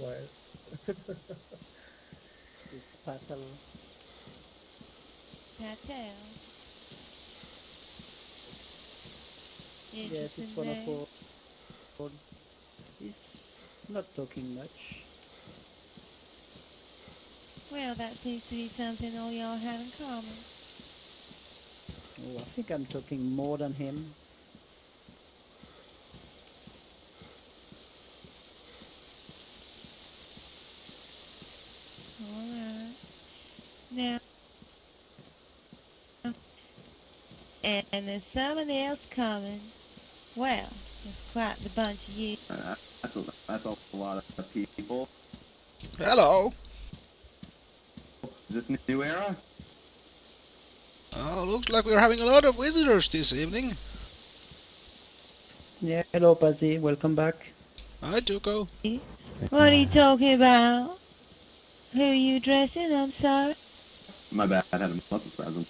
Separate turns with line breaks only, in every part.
while.
This paddle.
Patel.
Yes,
Interesting
it's one of
name.
our. He's not talking much.
Well, that seems to be something all y'all have in common.
Oh, I think I'm talking more than him.
All right. Now, and there's somebody else coming. Well, it's quite the bunch of you.
That's a lot of people.
Hello.
Is this New Era?
Looks like we're having a lot of visitors this evening.
Yeah, hello, Pazzy. Welcome back.
Hi, Tuco.
What are you talking about? Who are you addressing? I'm sorry.
My bad, I had a muscle spasm.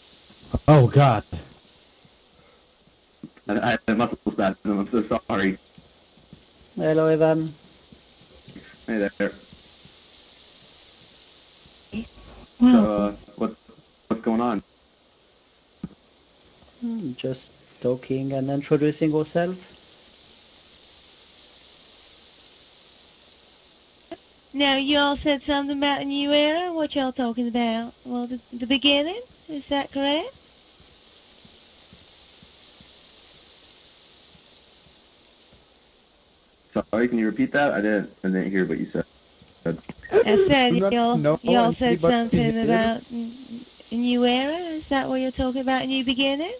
Oh God.
I had a muscle spasm, I'm so sorry.
Hello, Evan.
Hey there.
Well,
So, what's going on?
Just talking and introducing ourselves.
now you all said something about a new era. What y'all talking about? Well, the beginning? Is that correct?
Sorry, can you repeat that? I didn't hear what you said.
I said
Do not know
y'all said
anybody
something
here.
about a new era. Is that what you're talking about? A new beginning?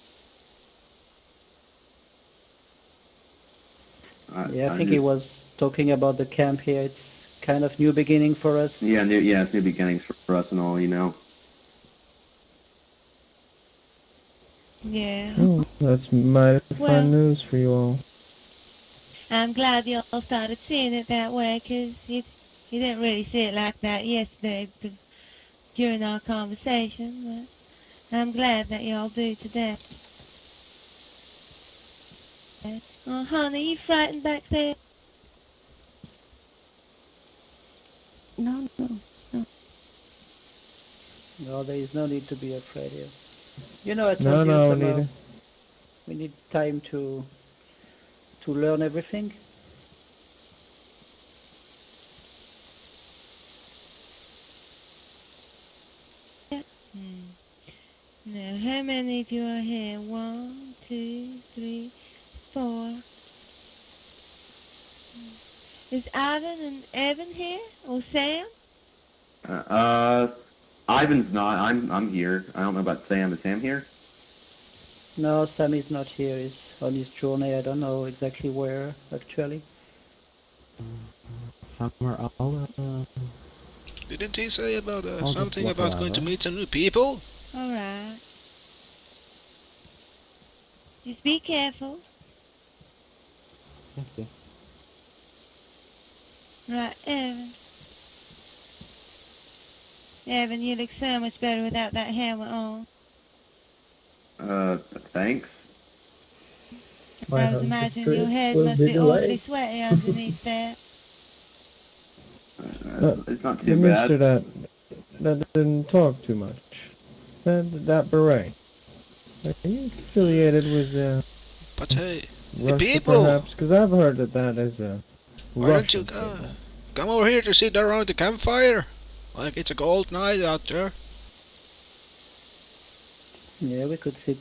Yeah, I think he was talking about the camp here. It's kind of new beginning for us.
Yeah, it's new beginnings for us and all, you know.
Yeah.
Oh, that's mighty
Well-
fun news for you all.
I'm glad y'all started seeing it that way, 'cause you didn't really see it like that yesterday during our conversation, but I'm glad that y'all do today. Oh, honey, you frightened back there? No.
No, there is no need to be afraid here. You know, I told
No,
you
no,
some,
Anita.
we need time to learn everything.
Now, how many of you are here? 1, 2, 3, 4. Is Ivan and Evan here? Or Sam?
Ivan's not. I'm here. I don't know about Sam. Is Sam here?
No, Sam is not here. He's on his journey. I don't know exactly where, actually.
Somewhere all
Didn't he say about
I'll just
something
look
about going
around,
to
huh?
meet some new people?
Alright. Just be careful.
Thank you.
Right, Evan. Evan, you look so much better without that helmet on.
Thanks.
I was imagining your head must be awfully sweaty underneath that.
It's not
The
too
mister
bad.
that didn't talk too much. That beret. Are you affiliated with
But hey,
Russia,
people!
perhaps? Because I've heard that is a
Why don't you
Russian symbol.
come over here to sit around the campfire? Like it's a cold night out there.
Yeah, we could sit.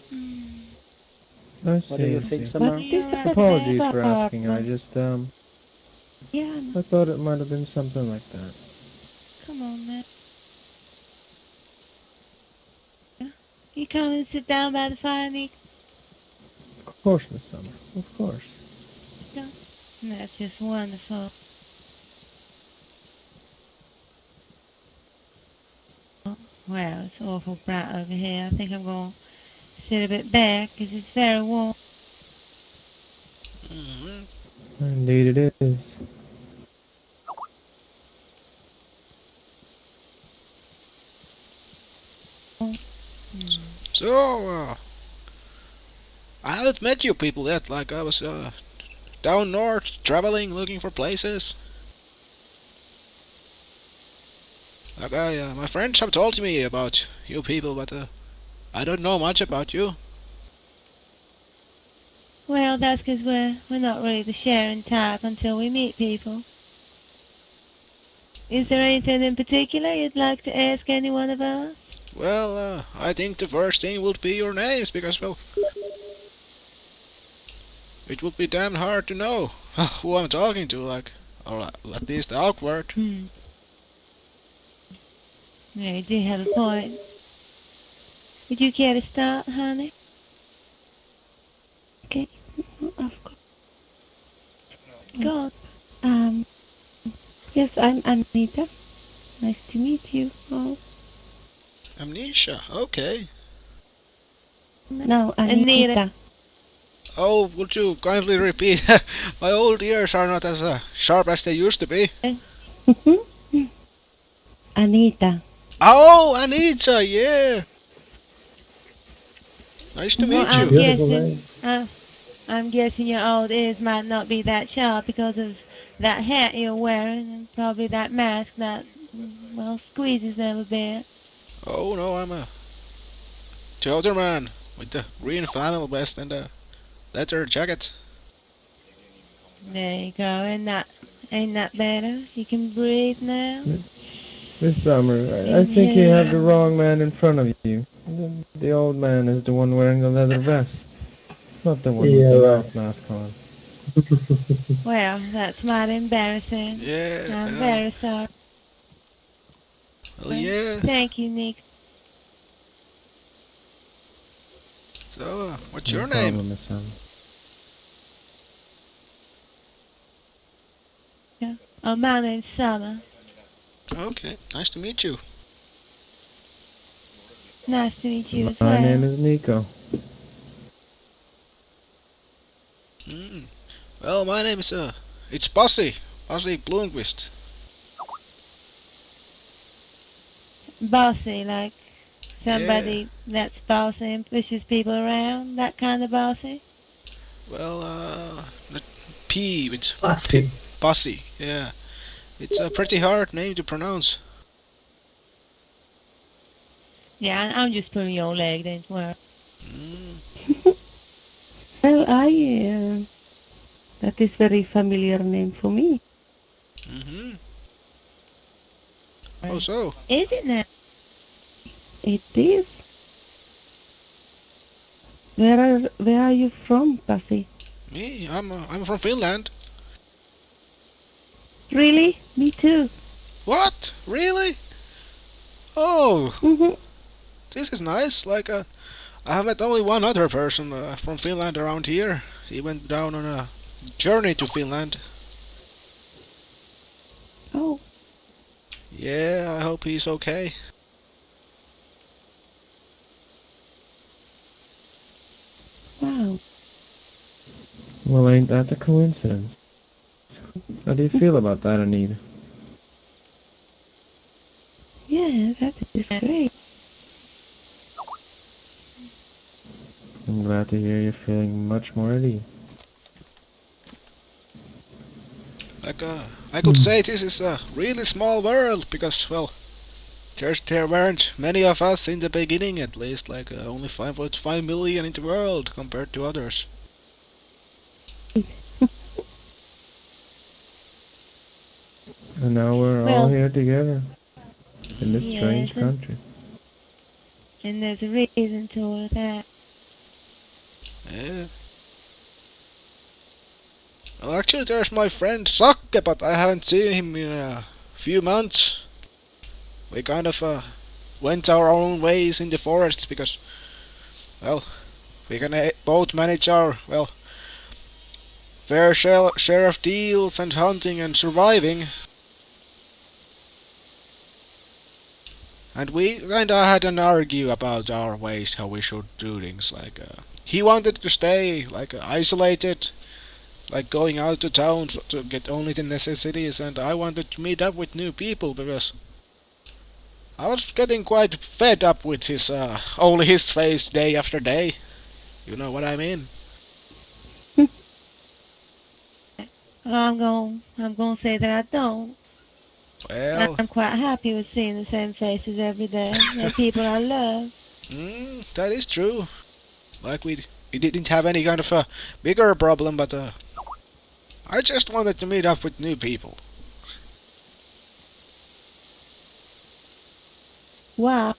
I
What do you
see.
think, Summer?
Apologies for asking. I just
Yeah,
I thought it might have been something like that.
come on now. You come and sit down by the fire, Nick?
Of course, Miss Summer. Of course.
That's just wonderful. Well, it's awful bright over here. I think I'm going to sit a bit back because it's very warm.
Indeed it is.
So, I haven't met you people yet. Like I was down north traveling, looking for places. Like my friends have told me about you people, but I don't know much about you.
Well, that's 'cause we're not really the sharing type until we meet people. Is there anything in particular you'd like to ask any one of us?
Well, I think the first thing would be your names, because, well, it would be damn hard to know who I'm talking to, like, or at least awkward.
Yeah, you do have a point. Would you care to start, honey?
Okay, of course.
Go on.
Yes, I'm Anita. Nice to meet you all.
Amnesia, okay.
No,
Anita.
Anita.
Oh, would you kindly repeat? My old ears are not as sharp as they used to be.
Anita.
Oh, Anita, yeah. Nice to
Well,
meet you.
Beautiful name.
I'm guessing your old ears might not be that sharp because of that hat you're wearing and probably that mask that, well, squeezes them a bit.
Oh no, I'm a Toter man with the green flannel vest and a leather jacket.
There you go. Ain't that better? You can breathe now.
Miss Summer, I think you have the wrong man in front of you. The old man is the one wearing the leather vest, not the one with the mouth mask on.
Well, that's mighty embarrassing.
Yeah.
I'm very sorry.
Oh yeah.
Thank you, Nick.
So, what's your
No
name?
problem, Miss Summer.
Oh, my name's Summer.
Okay, nice to meet you.
Nice to meet you as well.
My name is Nico.
Well, my name is it's Bossy Bloomquist.
Bossy, like somebody that's bossy and pushes people around, that kind of bossy.
Well, not P with
Bossy.
Bossy. Yeah, it's a pretty hard name to pronounce.
Yeah, I'm just pulling your leg, don't worry.
Well, that is very familiar name for me.
Oh, so.
Is it now?
It is. Where are you from, Pasi?
Me? I'm from Finland.
Really? Me too.
What? Really? Oh,
Mm-hmm.
this is nice. Like, I have met only one other person from Finland around here. He went down on a journey to Finland.
Oh,
Yeah, I hope he's okay.
wow.
Well, ain't that a coincidence? How do you feel about that, Anita?
Yeah, that is great.
I'm glad to hear you're feeling much more at ease.
Like, I could say this is a really small world because, well, there weren't many of us in the beginning, at least. Like, only 5.5 million in the world compared to others.
And now we're all
Well,
here together in this
yes,
strange country.
And there's a reason to that.
Yeah. Well, actually, there's my friend Sakke, but I haven't seen him in a few months. We kind of went our own ways in the forests because, well, we can both manage our, well, fair share of deals and hunting and surviving. And we kinda had an argue about our ways, how we should do things. Like, he wanted to stay, like, isolated, like going out to town to get only the necessities, and I wanted to meet up with new people because I was getting quite fed up with his, only his face day after day. You know what I mean?
Well, I'm gonna say that I don't.
Well,
I'm quite happy with seeing the same faces every day. They're people I love.
that is true. Like we didn't have any kind of a bigger problem, but I just wanted to meet up with new people.
Wow.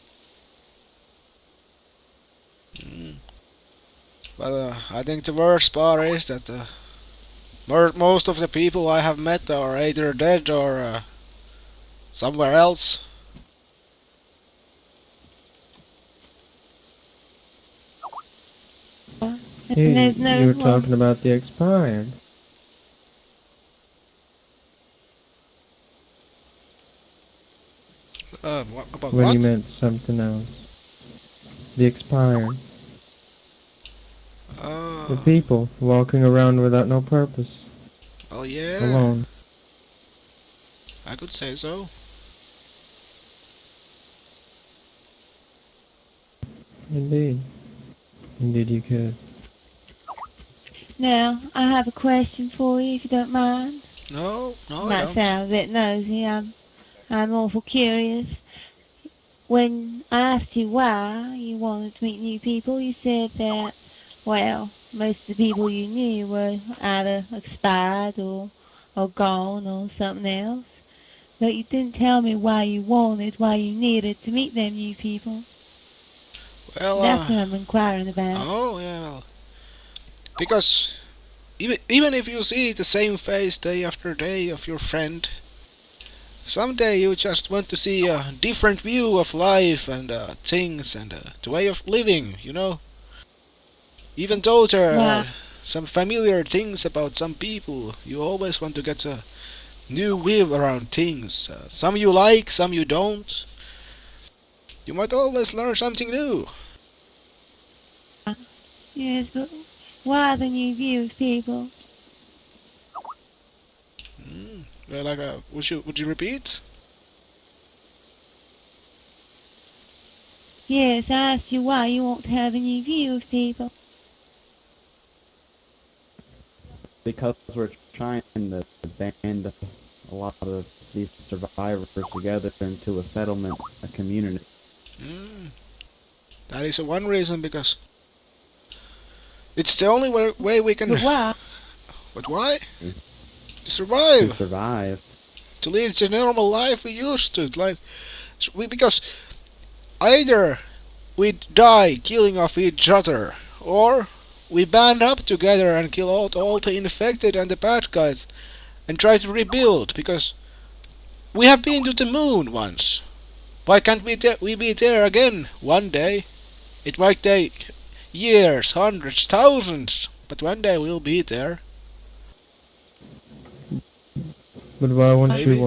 But I think the worst part is that most of the people I have met are either dead or somewhere else.
And
You,
there's no
you were talking about the expired.
What, about
When
what?
you meant something else. The expired. The people walking around without no purpose.
Well, yeah,
Alone.
I could say so.
Indeed. Indeed you could.
Now, I have a question for you, if you don't mind.
No, I
Might
don't.
sound a bit nosy. I'm awful curious. When I asked you why you wanted to meet new people, you said that, well, most of the people you knew were either expired or gone or something else. But you didn't tell me why you needed to meet them new people.
Well,
That's what I'm inquiring about.
oh yeah, well, because even if you see the same face day after day of your friend, someday you just want to see a different view of life and things and the way of living, you know? Even though there are
Why?
some familiar things about some people, you always want to get a new view around things. Some you like, some you don't. You might always learn something new.
Yes, but why the new view of people?
Well, like, would you repeat?
Yes, I asked you why you want to have a new view of people.
Because we're trying to band a lot of these survivors together into a settlement, a community.
That is one reason, because it's the only way we can.
But why?
But why? To
To
survive.
survive.
To live the normal life we used to. Like, because either we die killing off each other, or we band up together and kill out all the infected and the bad guys and try to rebuild, because we have been to the moon once. Why can't we be there again one day? It might take years, hundreds, thousands, but one day we'll be there.
But why
Maybe.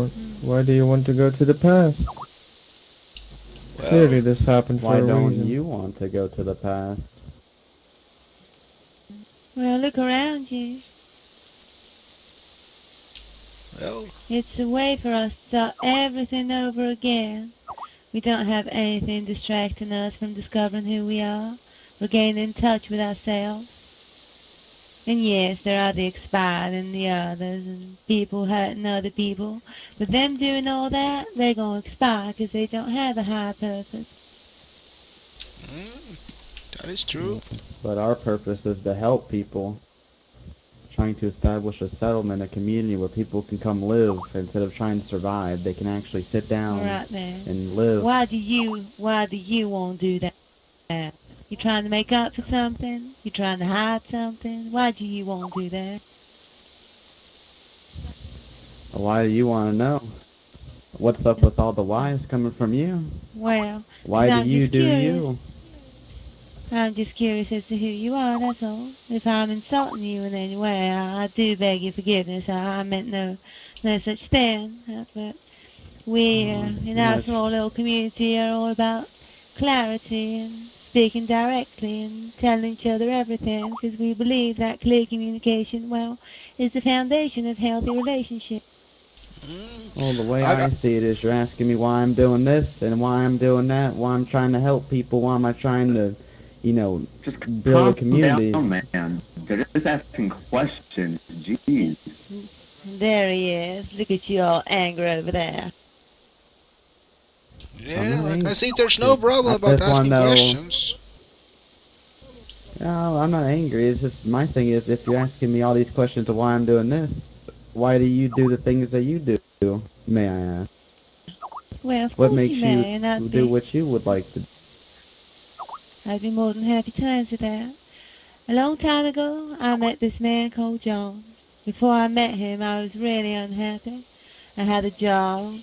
why do you want to go to the past?
Well,
Clearly this happened for
Why
a
don't
reason.
you want to go to the past?
Well, look around you.
well,
It's a way for us to start everything over again. We don't have anything distracting us from discovering who we are. We're getting in touch with ourselves. And yes, there are the expired and the others, and people hurting other people. But them doing all that, they're going to expire because they don't have a higher purpose.
that is true.
But our purpose is to help people. Trying to establish a settlement, a community where people can come live instead of trying to survive. They can actually sit down
Right there.
and live.
Why do you want to do that? You trying to make up for something? You trying to hide something? Why do you want to do that?
Why do you want to know? What's up with all the whys coming from you?
Well,
Why
I'm
do you
just
do
curious.
you?
I'm just curious as to who you are, that's all. If I'm insulting you in any way, I do beg your forgiveness. I meant no such thing. But we, in our
Much.
small little community, are all about clarity and speaking directly and telling each other everything, because we believe that clear communication, well, is the foundation of healthy relationships.
Well, the way
I-
I see it is you're asking me why I'm doing this and why I'm doing that, why I'm trying to help people, why am I trying to,
Just
build a
calm
community.
down, man. They're just asking questions. Jeez.
There he is. Look at you all angry over there.
Yeah,
not
like I
angry.
see there's no problem
I
about
just wanna
asking
know-
questions.
No, I'm not angry. It's just my thing is if you're asking me all these questions of why I'm doing this, why do you do the things that you do? May I ask?
Well, of
What
course
makes
you may, and
you do what you would like to do?
I'd be more than happy to answer that. A long time ago, I met this man called John. Before I met him, I was really unhappy. I had a job.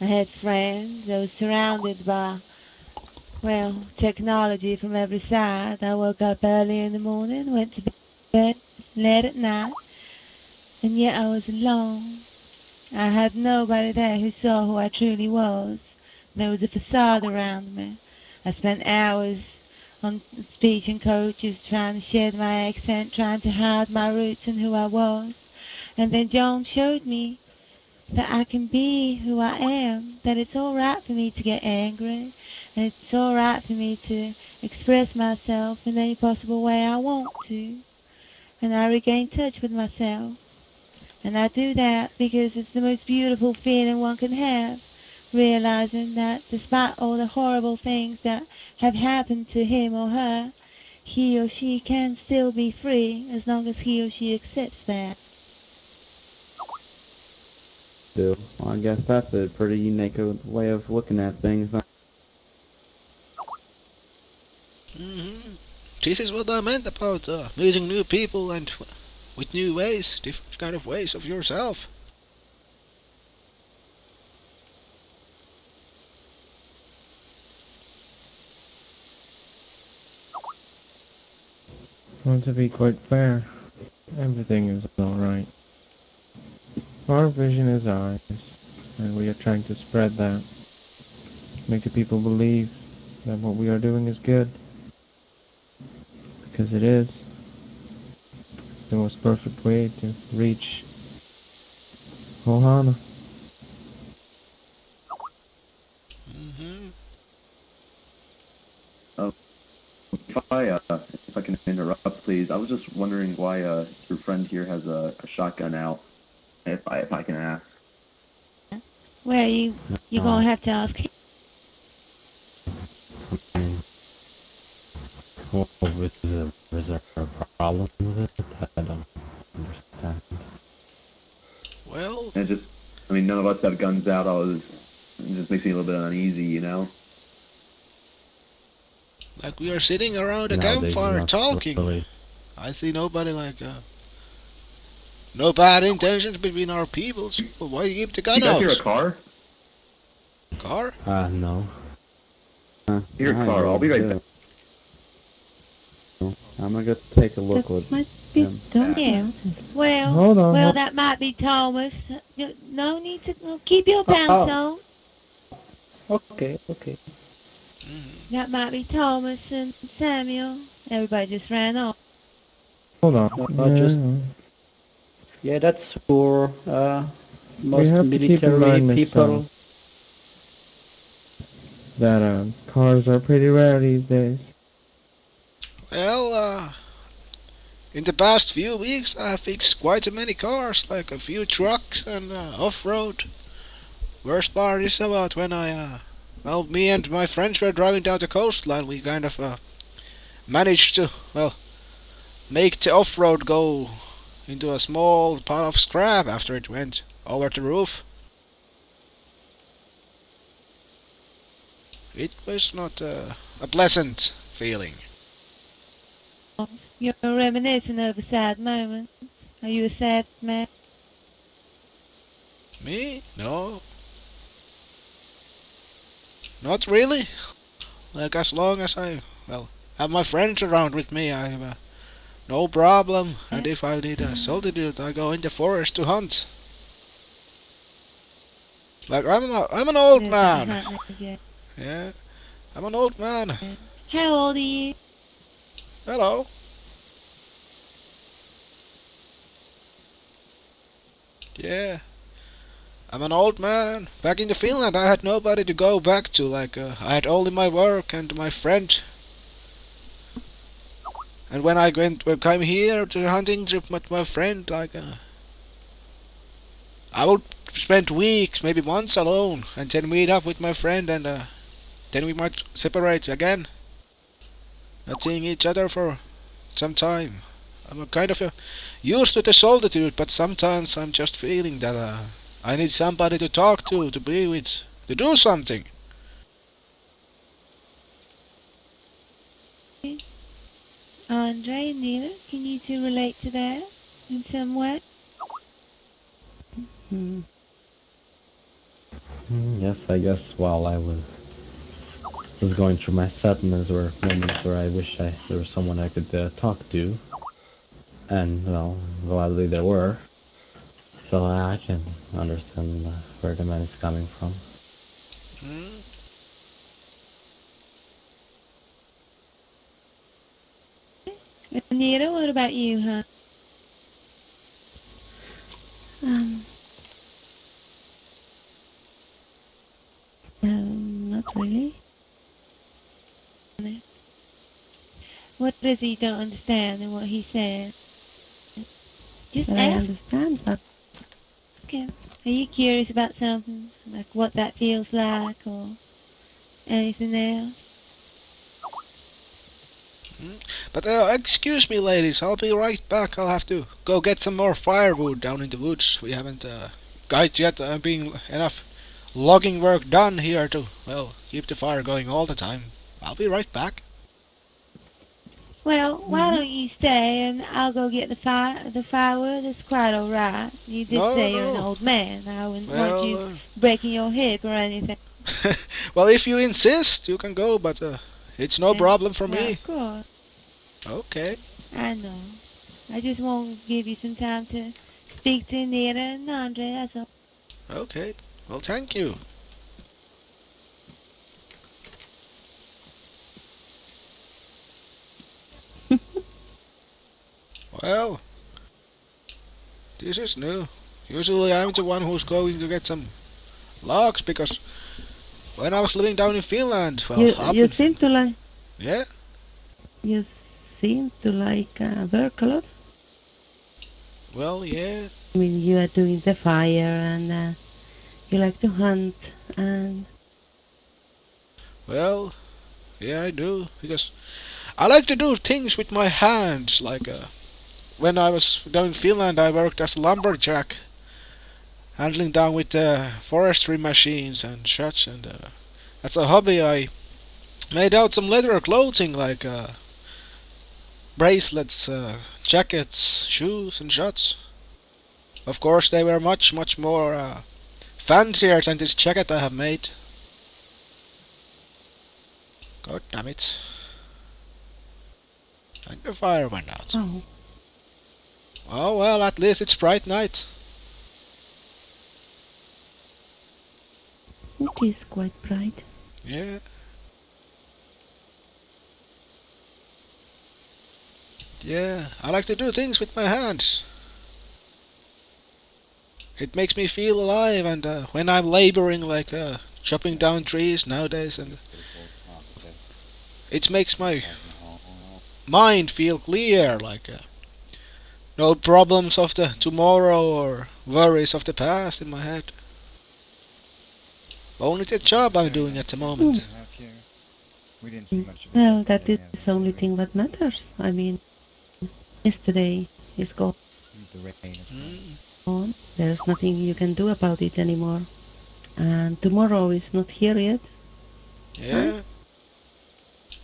I had friends. I was surrounded by, well, technology from every side. I woke up early in the morning, went to bed late at night, and yet I was alone. I had nobody there who saw who I truly was. There was a facade around me. I spent hours on speech and coaches trying to shed my accent, trying to hide my roots and who I was. And then John showed me that I can be who I am, that it's all right for me to get angry, and it's all right for me to express myself in any possible way I want to. And I regained touch with myself. And I do that because it's the most beautiful feeling one can have, realizing that despite all the horrible things that have happened to him or her, he or she can still be free as long as he or she accepts that.
Well, I guess that's a pretty unique way of looking at things.
This is what I meant about meeting new people and with new ways, different kind of ways of yourself.
Well, to be quite fair, everything is alright. Our vision is ours, and we are trying to spread that. Make the people believe that what we are doing is good. Because it is. It's the most perfect way to reach Ohana.
If I can interrupt, please. I was just wondering why your friend here has a shotgun out. If I can ask.
Well, you're gonna have to ask him.
Well, is there a problem with it? I don't understand.
Well,
None of us have guns out. It just makes me a little bit uneasy, you know?
like we are sitting around a
No, there's
campfire
not
talking.
really.
I see nobody no bad intentions between our peoples. But why you keep the gun
You guys
out?
hear a car?
Car?
No.
Hear a car. I'll be right back.
I'm gonna go take a look
That
with
might be
him.
Thomas.
Yeah. Well,
Hold on.
well, that might be Thomas. No need to keep your pants on.
Okay.
That might be Thomas and Samuel. Everybody just ran off.
Hold on.
No, just- Yeah, that's for most
have to keep in
military
mind, Miss
people.
that cars are pretty rare these days.
Well, in the past few weeks I have fixed quite a many cars, like a few trucks and off-road. Worst part is about when well, me and my friends were driving down the coastline, we kind of managed to, well, make the off-road go into a small pile of scrap after it went over the roof. It was not a pleasant feeling.
You're reminiscing over sad moments. Are you a sad man?
Me? No. Not really. Like, as long as I, well, have my friends around with me, I have no problem. And if I need a solitude, I go in the forest to hunt. Like, I'm an old man. Yeah, I'm an old man.
How old are you?
Hello. Yeah. I'm an old man. Back in the Finland I had nobody to go back to, like I had only my work and my friend. And when I came here to the hunting trip with my friend, like I would spend weeks, maybe months alone, and then meet up with my friend, and then we might separate again. Not seeing each other for some time. I'm kind of used to the solitude, but sometimes I'm just feeling that I need somebody to talk to be with, to do something.
Andre and Nina, can you two relate to that in some way?
Hmm.
Yes, I guess while I was going through my sadness, were moments where I wish there was someone I could talk to, and well, gladly there were. So I can understand where the man is coming from.
Hmm?
Nina, what about you, huh?
Um, not really.
What is he don't understand in what he said? Just
I
ask
understand, but
him. Are you curious about something, like what that feels like, or anything else?
But excuse me, ladies, I'll be right back. I'll have to go get some more firewood down in the woods. We haven't got yet being enough logging work done here to, well, keep the fire going all the time. I'll be right back.
Well, why don't you stay and I'll go get the firewood? It's quite all right. You did
No,
say you're an
no.
old man. I wouldn't want
Well,
you breaking your hip or anything.
well, if you insist, you can go, but it's no problem for
Well,
me.
of course,
Okay.
I know. I just want to give you some time to speak to Nita and Andre, that's all.
Okay. Well, thank you. Well, this is new. Usually I'm the one who's going to get some logs because when I was living down in Finland, well, up
you
in
seem to like
yeah.
you seem to like work a lot.
Well, yeah.
I mean, you are doing the fire and you like to hunt and
Well, yeah, I do because I like to do things with my hands. Like when I was down in Finland, I worked as a lumberjack, handling down with forestry machines and such. And as a hobby, I made out some leather clothing like bracelets, jackets, shoes, and such. Of course, they were much, much more fancier than this jacket I have made. God damn it. And the fire went out.
oh,
Oh well, at least it's bright night.
it is quite bright.
Yeah. Yeah, I like to do things with my hands. It makes me feel alive, and when I'm laboring, like chopping down trees nowadays, and it makes my mind feel clear, like no problems of the tomorrow or worries of the past in my head. Only the job I'm doing at the moment.
We didn't see much of
Well, that is the only thing that matters. I mean, yesterday is gone.
the rain.
Mm.
There's nothing you can do about it anymore. And tomorrow is not here yet.
Yeah.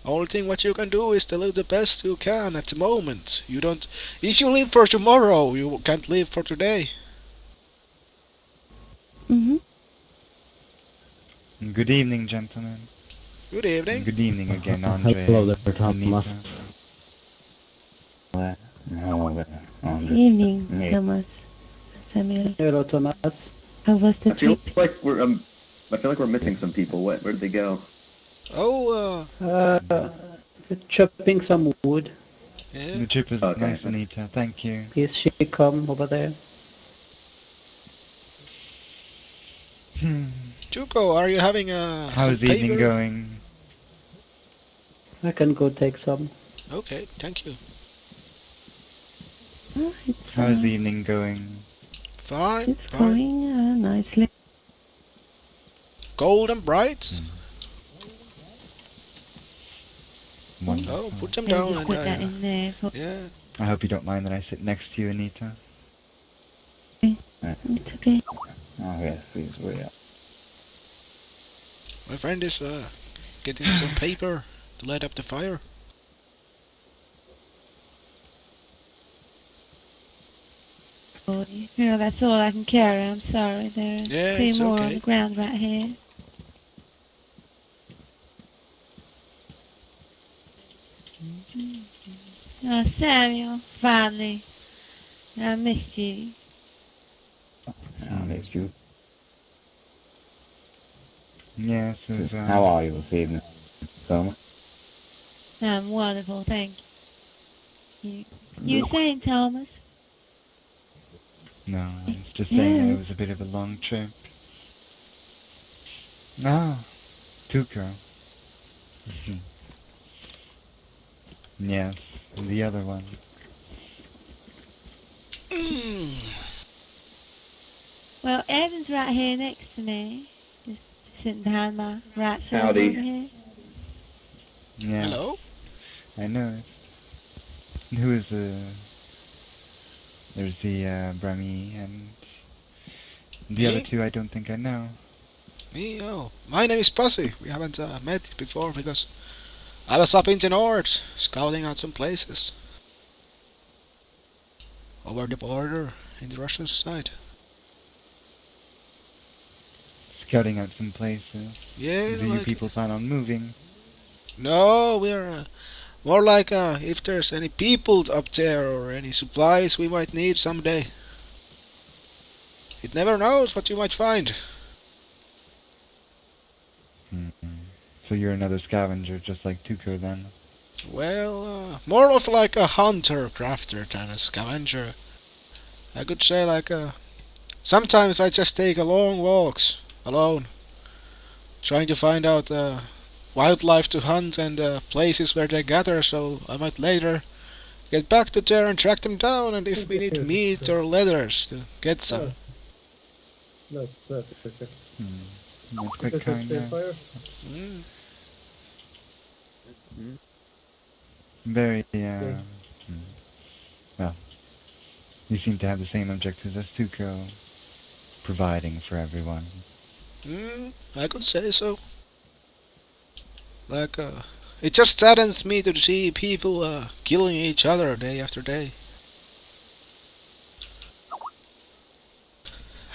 Only thing what you can do is to live the best you can at the moment. You don't. If you live for tomorrow, you can't live for today.
Mm-hmm.
Good evening, gentlemen.
Good evening.
Good evening again, Andre.
Hello there, Thomas.
Evening, Thomas. Samuel.
Hello, Thomas.
How was the
I feel
trip?
like we're missing some people. Where'd they go?
Oh,
Chopping some wood.
yeah.
The trip is
Okay.
nice, Anita. Thank you.
Is she come over there?
Juko, are you having
How's
some
the evening
paper?
going?
I can go take some.
Okay, thank you.
Oh, it's,
How's the evening going?
Fine,
It's
fine.
going nicely.
Cold and bright.
Wonderful.
Oh, put them
Yeah,
down
just
and
put that in there for
yeah.
I hope you don't mind that I sit next to you, Anita.
It's okay.
Oh yes, please, we are.
My friend is getting some paper to light up the fire.
you. You know, that's all I can carry. I'm sorry. There's
Yeah,
three
it's
more on
okay.
the ground right here. Oh, Samuel, finally. I missed you.
I missed you.
Yes,
How are you this evening, Thomas?
I'm wonderful, thank you. You saying, Thomas?
No, I was just saying that
Yes.
it was a bit of a long trip. No, Tuco. Yes, the other one.
Well, Evan's right here next to me. Just sitting behind my right shoulder
Howdy.
over here.
Yeah,
Hello?
I know it. And who is there's the Brahmi, and the other
Me?
two I don't think I know.
Me? Oh, my name is Pussy. We haven't met before because I was up in the north, scouting out some places. Over the border, in the Russian side.
Scouting out some places.
Yeah,
Do you
like...
people plan on moving?
No, we're more like if there's any people up there or any supplies we might need someday. It never knows what you might find.
So you're another scavenger, just like Tuco then?
Well, more of like a hunter crafter than a scavenger. I could say like sometimes I just take a long walks alone, trying to find out wildlife to hunt and places where they gather, so I might later get back to there and track them down, and if we need meat or leathers to get some.
That's quite kind, yeah.
Mm.
Very, well, you seem to have the same objectives as Tuco, providing for everyone.
I could say so. Like, it just saddens me to see people killing each other day after day.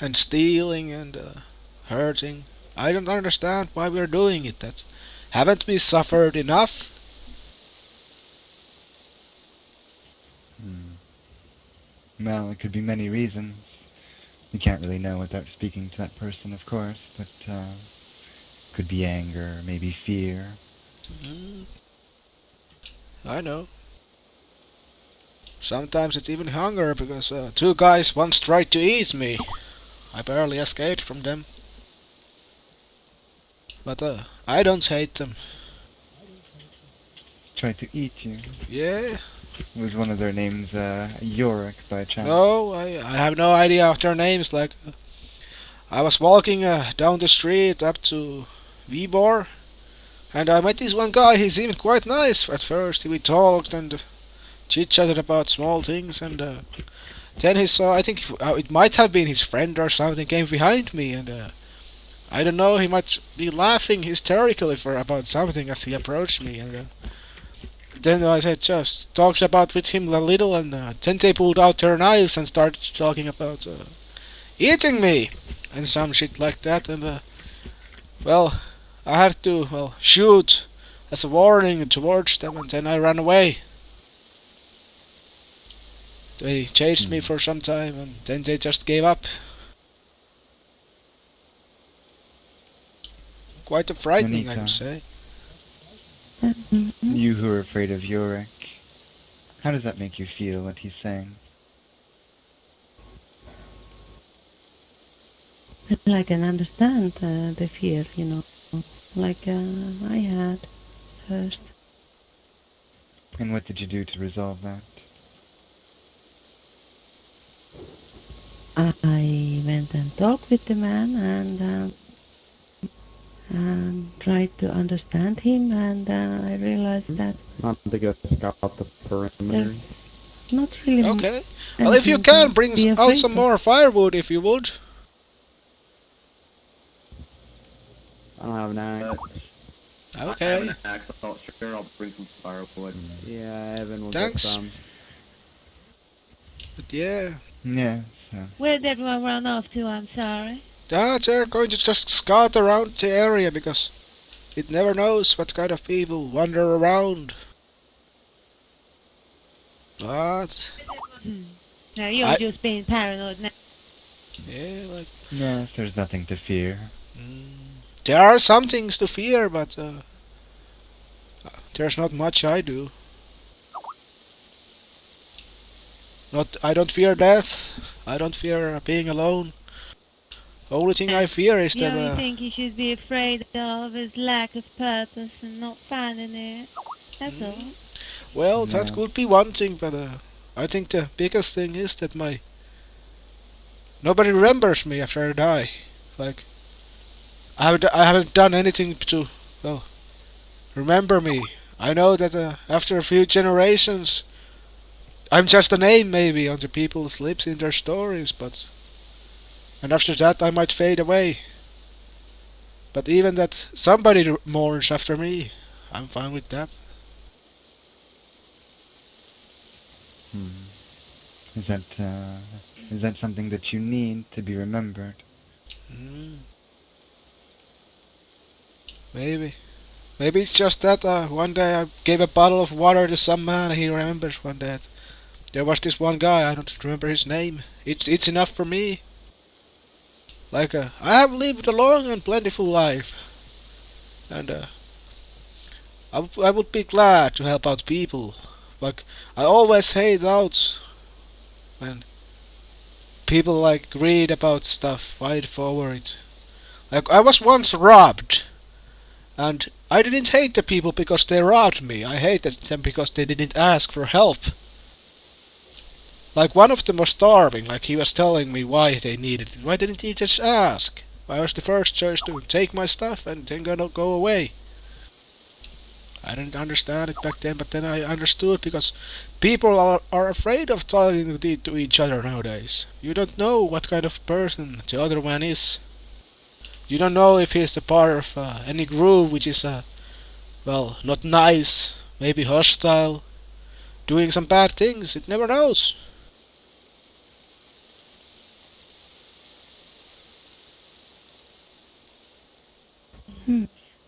And stealing and hurting. I don't understand why we're doing it. Haven't we suffered enough?
Well, it could be many reasons. You can't really know without speaking to that person, of course, but, could be anger, maybe fear.
I know. Sometimes it's even hunger, because two guys once tried to eat me. I barely escaped from them. But I don't hate them.
Tried to eat you.
Yeah.
Was one of their names, Yorick, by chance?
No, I have no idea of their names. Like, I was walking down the street up to Vibor, and I met this one guy. He seemed quite nice at first. We talked and chit-chatted about small things, and then he saw, I think it might have been his friend or something, came behind me, and I don't know, he might be laughing hysterically about something as he approached me, and then I said just talked about with him a little, and then they pulled out their knives and started talking about eating me and some shit like that, and well, I had to shoot as a warning towards them, and then I ran away. They chased me for some time, and then they just gave up. Quite frightening, I
Anita.
would say.
You who are afraid of Yorick, how does that make you feel, what he's saying?
I can understand the fear, you know, like I had first.
And what did you do to resolve that?
I went and talked with the man and tried to understand him, and I realized that
Not to go scout the perimeter.
there's not really
Okay. Well, if you
anything
can,
to
bring
be
out
afraid
some
of.
more firewood if you would.
I don't have an axe.
I have
Okay.
an axe. Sure, I'll bring some firewood.
Yeah, Evan will
Thanks.
get some.
But yeah.
Yes.
Where'd everyone run off to, I'm sorry?
They're going to just scout around the area because it never knows what kind of people wander around. But
Now you're
I-
just being paranoid now.
yeah, like
No, there's nothing to fear.
there are some things to fear, but there's not much I do. I don't fear death. I don't fear being alone. Only thing I fear is
The only
that
thing you should be afraid of is lack of purpose and not finding it. That's all.
well, that
Yeah.
could be one thing, but I think the biggest thing is that nobody remembers me after I die. Like I haven't done anything to remember me. I know that after a few generations, I'm just a name maybe on the people's lips in their stories, and after that I might fade away. But even that somebody mourns after me, I'm fine with that.
Is that something that you need to be remembered?
Maybe. Maybe it's just that one day I gave a bottle of water to some man and he remembers one day. There was this one guy, I don't remember his name. It's enough for me. Like, I have lived a long and plentiful life. And I would be glad to help out people. Like, I always hate out when people like read about stuff, fight for it. Like, I was once robbed. And I didn't hate the people because they robbed me. I hated them because they didn't ask for help. Like, one of them was starving, like he was telling me why they needed it. Why didn't he just ask? I was the first choice to take my stuff and then go away. I didn't understand it back then, but then I understood because people are afraid of talking to each other nowadays. You don't know what kind of person the other one is. You don't know if he's a part of any group which is, not nice, maybe hostile, doing some bad things. It never knows.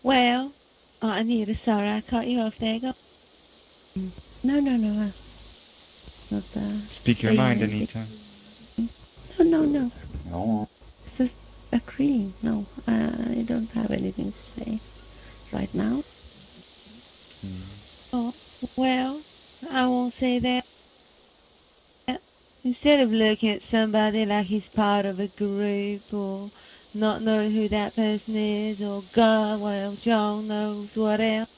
Well, Anita, sorry I cut you off there. Go.
No, not
Speak your
saying
mind,
anything.
Anita.
No.
No.
Just agreeing. No, I don't have anything to say right now.
Oh, well, I won't say that. Instead of looking at somebody like he's part of a group or not knowing who that person is or God, well, John knows what else,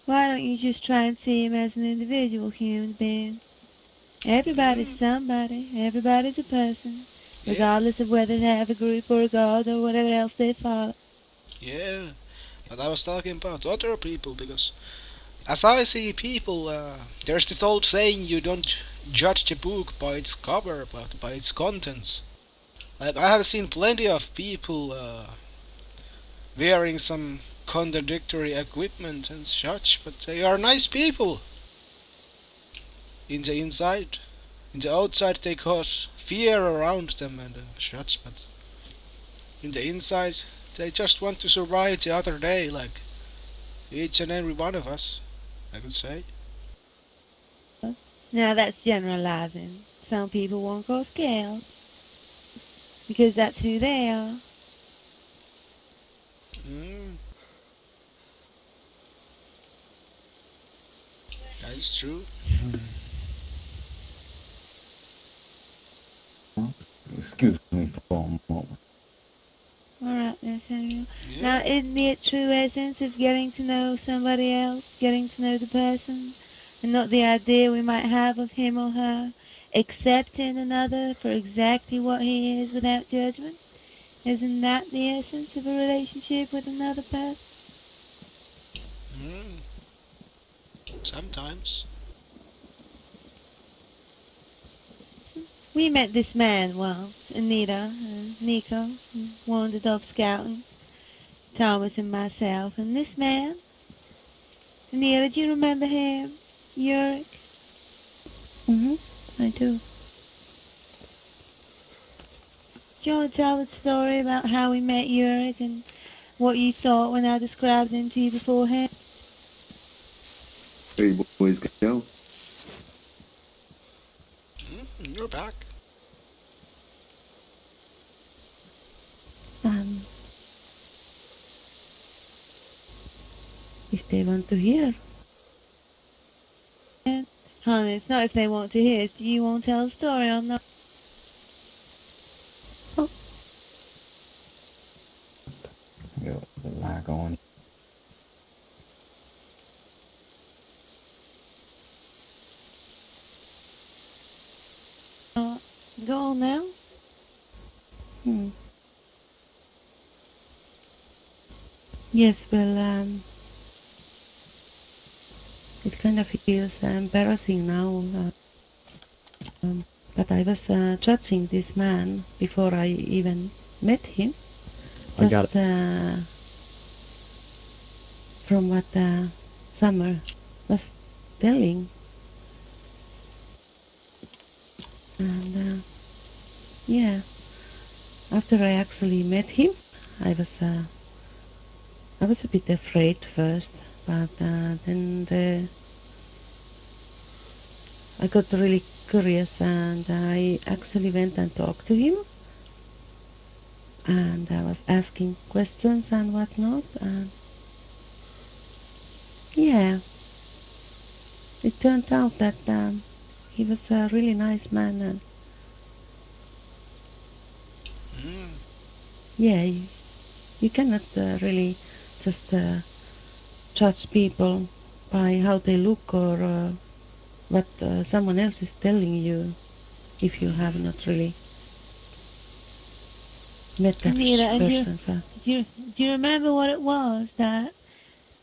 why don't you just try and see him as an individual human being? Everybody's somebody. Everybody's a person, regardless of whether they have a group or a God or whatever else they follow.
Yeah, but I was talking about other people because as I see people, there's this old saying, you don't judge the book by its cover, but by its contents. Like, I have seen plenty of people wearing some contradictory equipment and such, but they are nice people. In the inside. In the outside they cause fear around them and such, but in the inside they just want to survive the other day, like each and every one of us, I could say.
Now that's generalizing. Some people won't go scouts because that's who they are.
That is true.
Excuse me for a moment.
Alright then, Samuel.
Yeah.
Now, isn't the true essence of getting to know somebody else, getting to know the person, and not the idea we might have of him or her? accepting another for exactly what he is without judgment? Isn't that the essence of a relationship with another person?
Mm, sometimes.
We met this man once, Anita and Nico, who wandered off scouting, Thomas and myself, and this man, Anita, do you remember him? Yurik?
Mm-hmm. I do.
Do you want to tell the story about how we met Yurik and what you thought when I described him to you beforehand?
There you boys go.
You're back.
Um, if they want to hear.
Honey, it's not if they want to hear. Do you want to tell the story or not?
Got a lag on.
Go on now.
Hmm. Yes, well, it kind of feels embarrassing now. But I was judging this man before I even met him.
I got
Just from what Summer was telling. And yeah, after I actually met him, I was a bit afraid first, but then I got really curious and I actually went and talked to him. And I was asking questions and whatnot, and yeah, it turned out that he was a really nice man, and
Mm.
yeah, you cannot really just judge people by how they look or what someone else is telling you if you have not really met that
Anita, and
person first.
do you remember what it was that,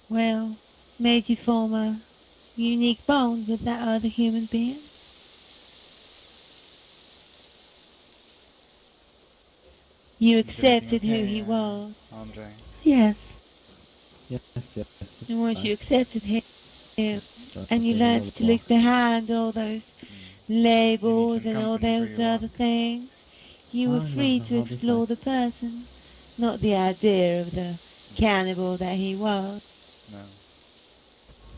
well, made you form a unique bond with that other human being? You
Is everything
accepted who he
okay,
was,
Andre?
Yes,
yes, yes. It's
and once
fine.
you accepted him,
Just
and you
taking a
learned
little
to look
walk.
behind all those
You need
labels
some
and all
company for
those
your
other
walk?
things, you were
Oh, no,
free
no,
to
I'll be fine.
explore the person, not the idea of the cannibal that he was.
No.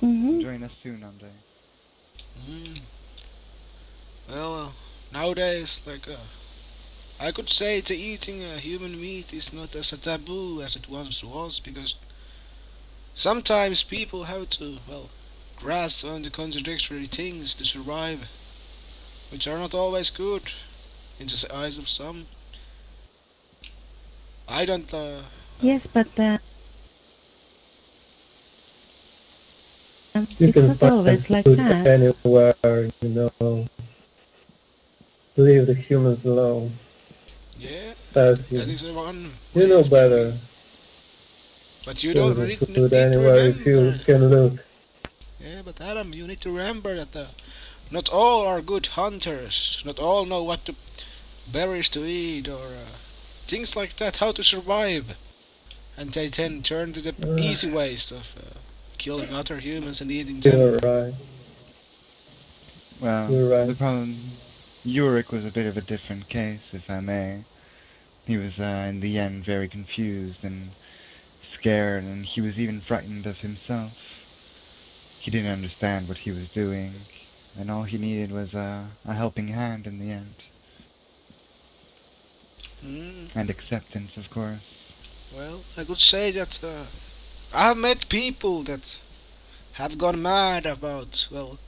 mm-hmm.
Join us soon, Andre.
Mm. Well, nowadays, I could say that eating human meat is not as a taboo as it once was, because sometimes people have to, well, grasp on the contradictory things to survive, which are not always good in the eyes of some. I don't, well,
Yes, but
You
it's
can
not always
find
like
food
that.
anywhere, you know. Leave the humans alone.
yeah,
As
that
you,
is one
you
way
know
of doing.
better.
But you don't
There's a
really
food
need to
anywhere if you
remember.
can look.
Yeah, but Adam, you need to remember that not all are good hunters. Not all know what berries to eat or things like that, how to survive. And they then turn to the
Uh,
easy ways of killing other humans and eating them.
you're right.
Well,
You're
the
right.
problem... Yurik was a bit of a different case, if I may. He was, in the end, very confused and scared, and he was even frightened of himself. He didn't understand what he was doing, and all he needed was a helping hand in the end.
Mm,
And acceptance, of course.
well, I could say that I have met people that have gone mad about, well,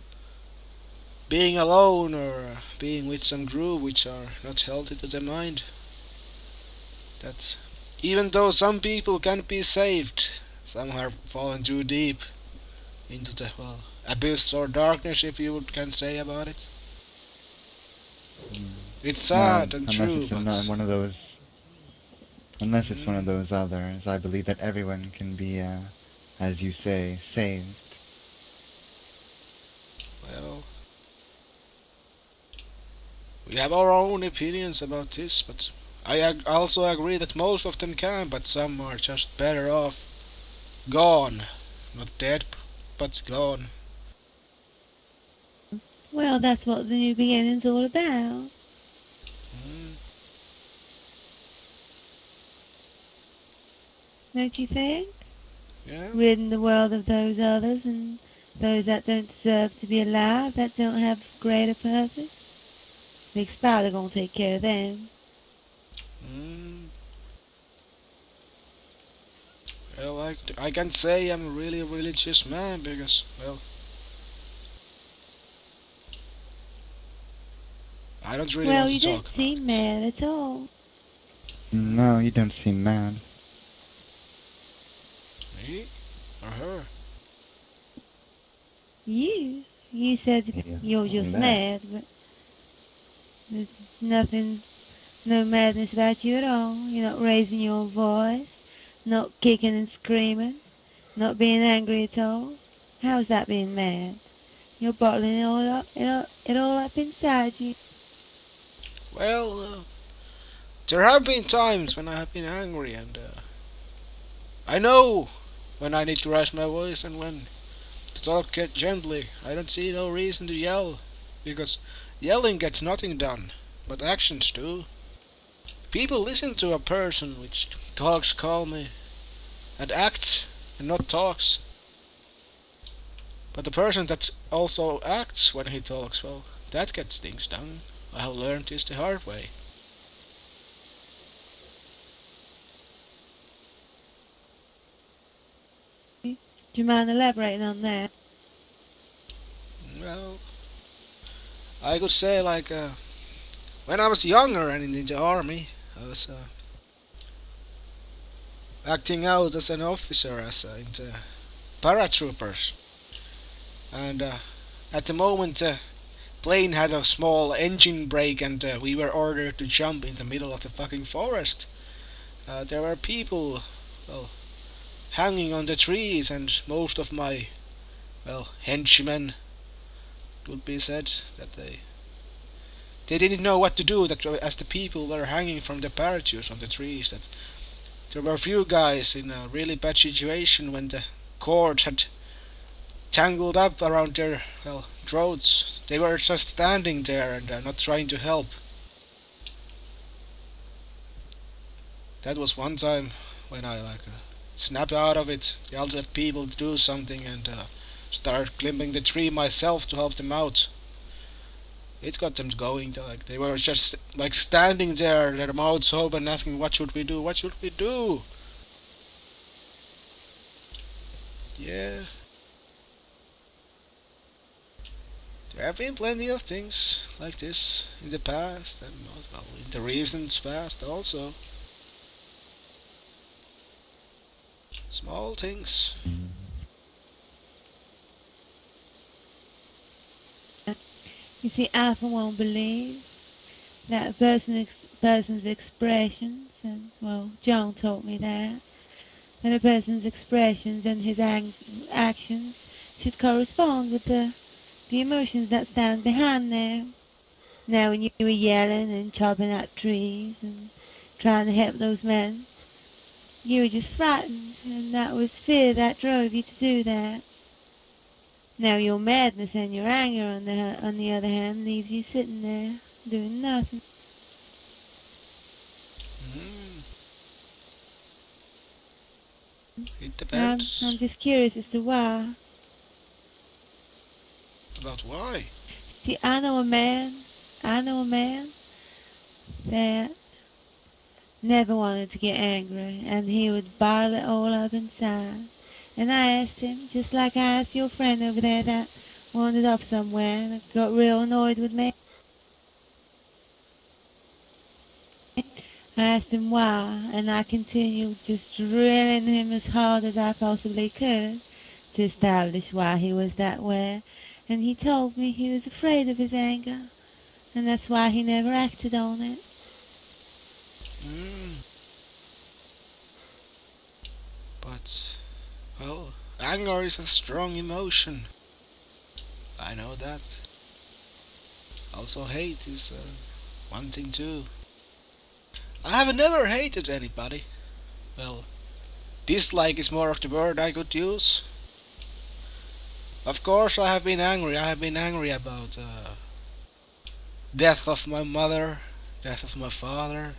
being alone or being with some group which are not healthy to the mind. That even though some people can be saved, some have fallen too deep into the, well, abyss or darkness, if you would can say about it. It's sad and
unless
true,
it's
but
one of those. Unless it's one of
mm,
those others, I believe that everyone can be, as you say, saved.
well, we have our own opinions about this, but I also agree that most of them can, but some are just better off gone. Not dead, but gone.
Well, that's what the new beginning's all about.
Mm,
Don't you think?
yeah.
Ridding the world of those others and those that don't deserve to be alive, that don't have greater purpose. Big Spider gonna take care of them.
Mm, well, I can say I'm a really religious man because, well, I don't really
Well,
want
you
to
don't
talk about
seem
it.
mad at all.
No, you don't seem mad.
Me or her?
You said
Yeah,
you're just
that.
mad, but there's nothing, no madness about you at all. You're not raising your voice, not kicking and screaming, not being angry at all. How's that being mad? You're bottling it all up inside you.
Well, there have been times when I have been angry, and I know when I need to raise my voice and when to talk gently. I don't see no reason to yell, because yelling gets nothing done, but actions do. People listen to a person which talks calmly and acts and not talks. But the person that also acts when he talks, well, that gets things done. I have learned this the hard way.
Do you mind elaborating on that?
Well, I could say like when I was younger and in the army, I was acting out as an officer as in the paratroopers, and at the moment plane had a small engine break and we were ordered to jump in the middle of the fucking forest. There were people, well, hanging on the trees, and most of my, well, henchmen could be said that they didn't know what to do. That as the people were hanging from the parachutes on the trees, that there were a few guys in a really bad situation when the cords had tangled up around their, well, throats. They were just standing there and not trying to help. That was one time when I like snapped out of it, yelled at people to do something, and started climbing the tree myself to help them out. It got them going. Like they were just like standing there, their mouths open, asking, "What should we do? What should we do?" Yeah, there have been plenty of things like this in the past, and well, in the recent past also. Small things.
You see, I for one believe that person's expressions, and well, John taught me that a person's expressions and his actions should correspond with the emotions that stand behind them. Now, when you were yelling and chopping at trees and trying to help those men, you were just frightened, and that was fear that drove you to do that. Now, your madness and your anger, on the other hand, leaves you sitting there doing nothing.
Mm, it
I'm
depends.
just curious as to why.
About why?
See, I know a man that never wanted to get angry, and he would bottle it all up inside. And I asked him, just like I asked your friend over there that wandered off somewhere and got real annoyed with me. I asked him why, and I continued just drilling him as hard as I possibly could to establish why he was that way. And he told me he was afraid of his anger, and that's why he never acted on it.
Mm. But, well, anger is a strong emotion. I know that. Also, hate is one thing too. I have never hated anybody. Well, dislike is more of the word I could use. Of course, I have been angry. I have been angry about death of my mother, death of my father.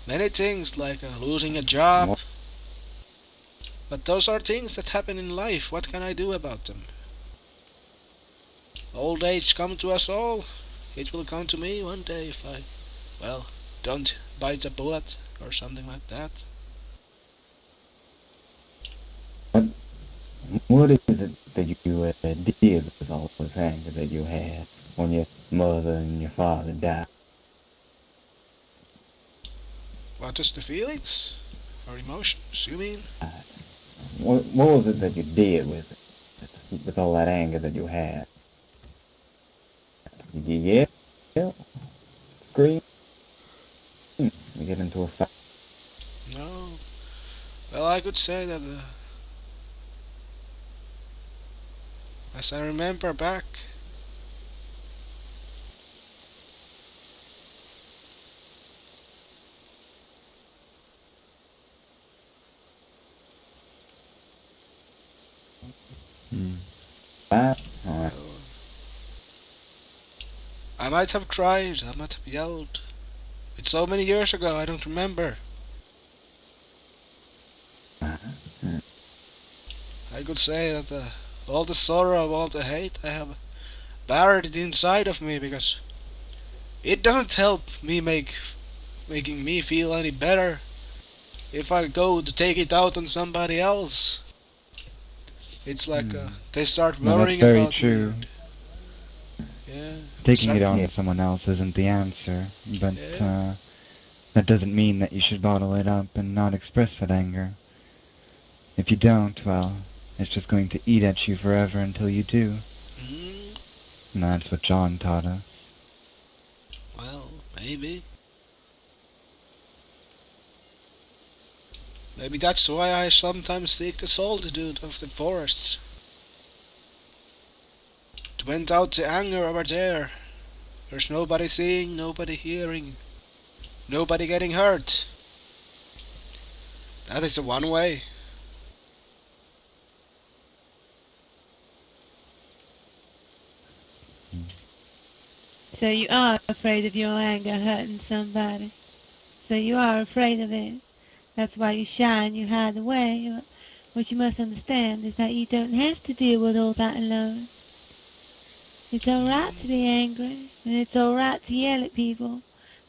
Many things like losing a job. But those are things that happen in life. What can I do about them? Old age come to us all. It will come to me one day if I, well, don't bite a bullet or something like that.
What is it that you did with all this anger that you had when your mother and your father died?
What is the feelings or emotions, you mean?
What was it that you did with all that anger that you had? Did you yell, scream, you get into a fight?
No. Well, I could say that as I remember back,
Alright.
well, I might have cried, I might have yelled. It's so many years ago, I don't remember. I could say that all the sorrow, all the hate I have buried it inside of me because it doesn't help me making me feel any better if I go to take it out on somebody else. It's like they start
No, that's
worrying
very
about
true.
me. Yeah.
Taking it
start-
out on someone else isn't the answer, but
Yeah.
that doesn't mean that you should bottle it up and not express that anger. If you don't, well, it's just going to eat at you forever until you do.
Mm,
And that's what John taught us.
well, maybe. Maybe that's why I sometimes seek the solitude of the forests. To vent out the anger over there. There's nobody seeing, nobody hearing, nobody getting hurt. That is the one way.
So you are afraid of your anger hurting somebody. So you are afraid of it. That's why you shy and you hide away. But what you must understand is that you don't have to deal with all that alone. It's alright to be angry, and it's alright to yell at people.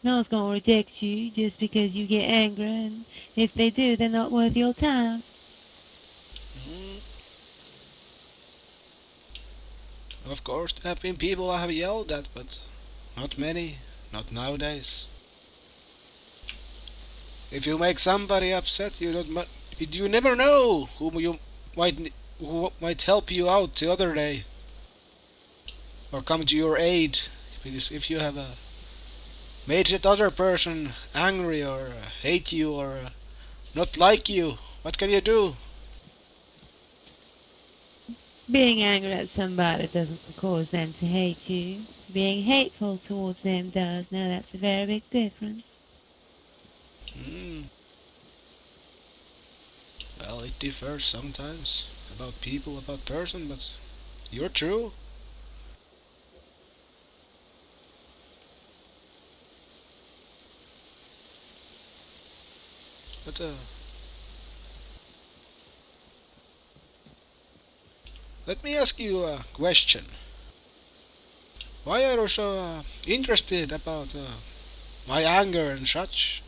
No one's gonna reject you just because you get angry, and if they do, they're not worth your time.
Mm. Of course, there have been people I have yelled at, but not many. Not nowadays. If you make somebody upset, you never know who might help you out the other day or come to your aid. Because if you have made that other person angry or hate you or not like you, what can you do?
Being angry at somebody doesn't cause them to hate you. Being hateful towards them does. Now that's a very big difference.
Mm. Well, it differs sometimes about people, about person, but you're true. But let me ask you a question. Why are you so interested about my anger and such?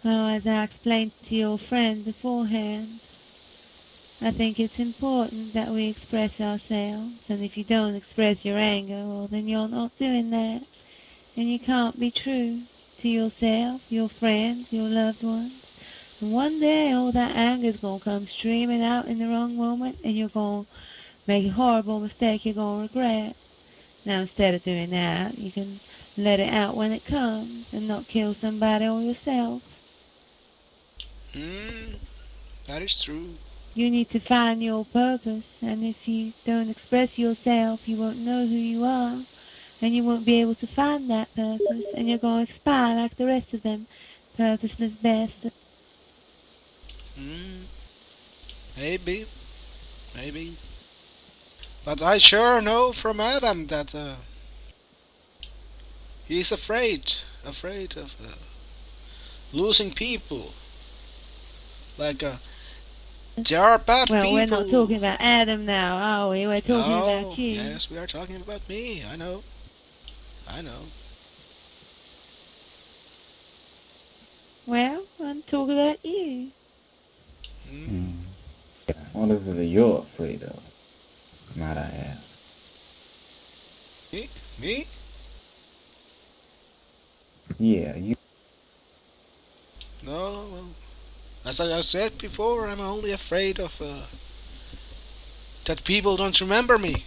Well, as I explained to your friend beforehand, I think it's important that we express ourselves, and if you don't express your anger, well, then you're not doing that, and you can't be true to yourself, your friends, your loved ones, And one day all that anger's gonna come streaming out in the wrong moment, and you're gonna make a horrible mistake you're gonna regret. Now instead of doing that, you can let it out when it comes and not kill somebody or yourself.
That is true.
You need to find your purpose, and if you don't express yourself, you won't know who you are, and you won't be able to find that purpose, and you're going to expire like the rest of them, purposeless bastards.
Maybe. But I sure know from Adam that he's afraid of losing people. Like there are bad
Well,
people.
we're not talking about Adam now, are we? We're talking about you.
Yes, we are talking about me. I know.
Well, I'm talking about you.
What is it that you're afraid of, might I ask?
Me?
Yeah, you.
No, well, as I said before, I'm only afraid of that people don't remember me.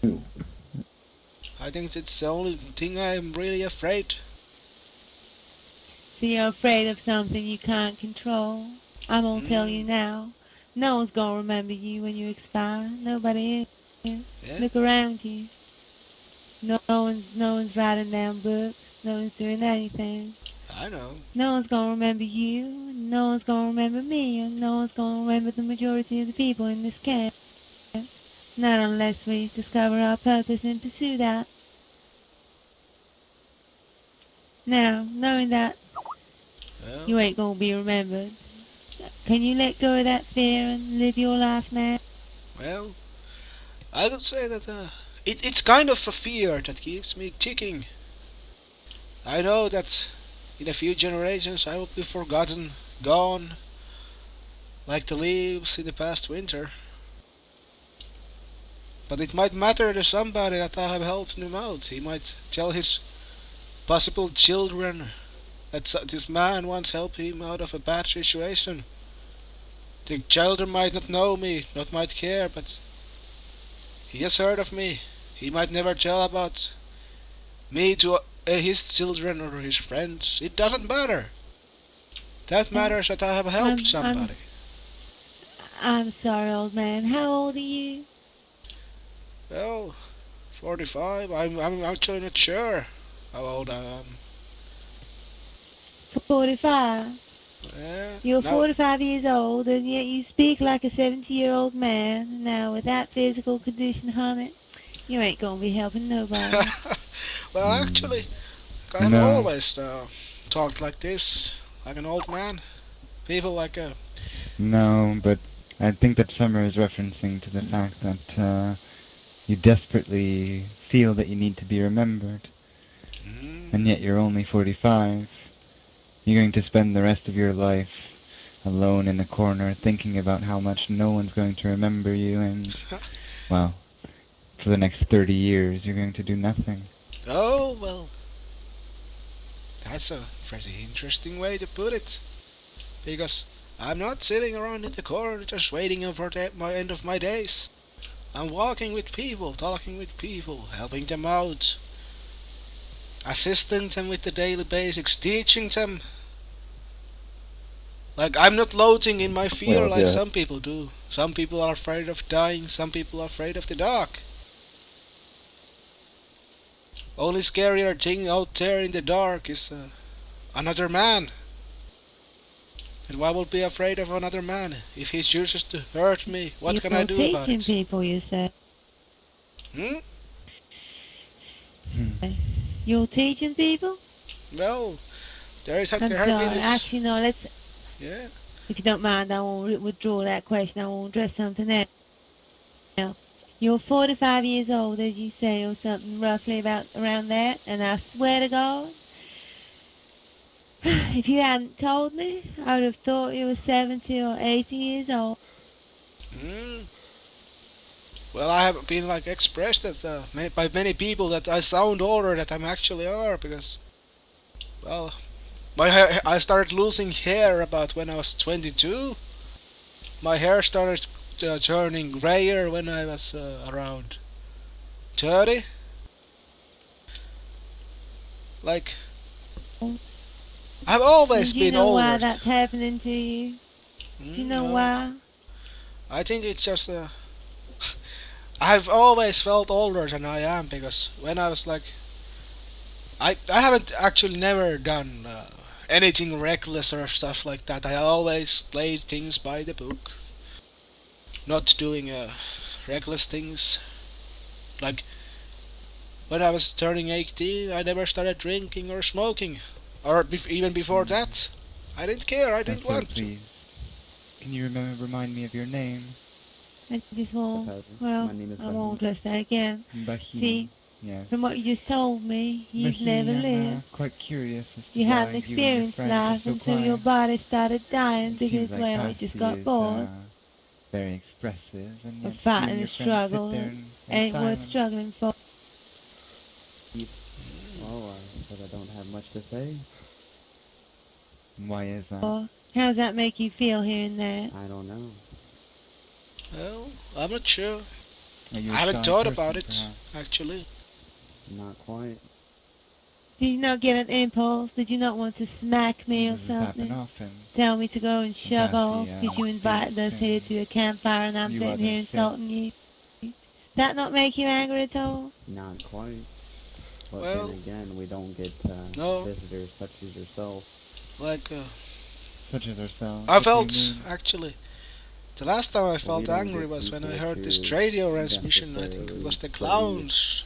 You.
I think it's the only thing I'm really afraid.
So you're afraid of something you can't control. I'm gonna tell you now. No one's gonna remember you when you expire. Nobody is.
Yeah?
Look around you. No one's writing down books. No one's doing anything.
I know.
No one's gonna remember you. No one's gonna remember me. And no one's gonna remember the majority of the people in this camp. Not unless we discover our purpose and pursue that. Now, knowing that
Well,
you ain't gonna be remembered, can you let go of that fear and live your life now?
well, I could say that it's kind of a fear that keeps me ticking. I know that in a few generations I will be forgotten, gone, like the leaves in the past winter. But it might matter to somebody that I have helped him out. He might tell his possible children that this man once helped him out of a bad situation. The children might not know me, not might care, but he has heard of me. He might never tell about me to his children or his friends. It doesn't matter. That matters that I have helped somebody.
I'm sorry, old man. How old are you?
Well, 45. I'm actually not sure how old I am.
45.
Yeah,
You're
no.
45 years old, and yet you speak like a 70-year-old man. Now, with that physical condition, honey, you ain't gonna be helping nobody.
Well, actually, I have always talked like this, like an old man. People like
No, but I think that Summer is referencing to the fact that you desperately feel that you need to be remembered, and yet you're only 45. You're going to spend the rest of your life alone in a corner thinking about how much no one's going to remember you, and, well, for the next 30 years you're going to do nothing.
Oh, well, that's a pretty interesting way to put it. Because I'm not sitting around in the corner just waiting for my end of my days. I'm walking with people, talking with people, helping them out, assisting them with the daily basics, teaching them. Like, I'm not loading in my fear like some people do. Some people are afraid of dying, some people are afraid of the dark. Only scarier thing out there in the dark is another man. And why would I be afraid of another man? If he chooses to hurt me, what can I do about it?
You're teaching people, you say. You're teaching people?
Well, there has been this...
Actually, no, let's...
Yeah?
If you don't mind, I won't withdraw that question. I won't address something else. Now, you're 45 years old, as you say, or something roughly around that, and I swear to God, if you hadn't told me, I would have thought you were 70 or 80 years old.
Well, I have been expressed that by many people that I sound older than I actually are, because, well, My hair, I started losing hair about when I was 22. My hair started turning grayer when I was around 30. Like, I've always
Do you
been
know
older.
why that's happening to you? Do you know
No.
why?
I think it's just I've always felt older than I am because when I was like, I haven't actually never done anything reckless or stuff like that. I always played things by the book, not doing reckless things. Like when I was turning 18, I never started drinking or smoking, or even before that. I didn't care. I didn't
That's so
want to.
please. Can you remind me of your name?
I just want, well,
My name is
I won't let's say again.
Bahi.
See,
Yes.
from what you just told me, you've
Bahi,
never
I'm
lived.
quite curious as to
You
why
hadn't
you and your
experienced
friends are
life
so
until your
quiet.
body started dying
It
because,
seems like
well, it just
Patsy
got
is
bored
very expressive, and
of
yet you
fighting
and your
and
friends sit there
struggling.
in
Ain't worth
silence.
struggling for.
Oh, because I don't have much to say.
Why is that?
How does that make you feel hearing that?
I don't know.
Well, I'm not sure.
Are you
I
a
haven't
shy
thought
person,
about it
perhaps?
actually.
Not quite.
Did you not get an impulse? Did you not want to smack me or
Does this happen
something?
often?
Tell me to go and shove
Patsy,
off because you invited us here to a campfire and I'm
you
sitting here
others sit.
insulting you. Does that not make you angry at all?
Not quite. But
Well,
then again, we don't get
no.
visitors such as yourself.
Like,
Such as ourselves.
I
What do you
felt
mean?
actually. The last time I
Well,
felt
we don't
angry
get
was when I
people
heard this
to
radio transmission. I think it was the
necessarily
clowns.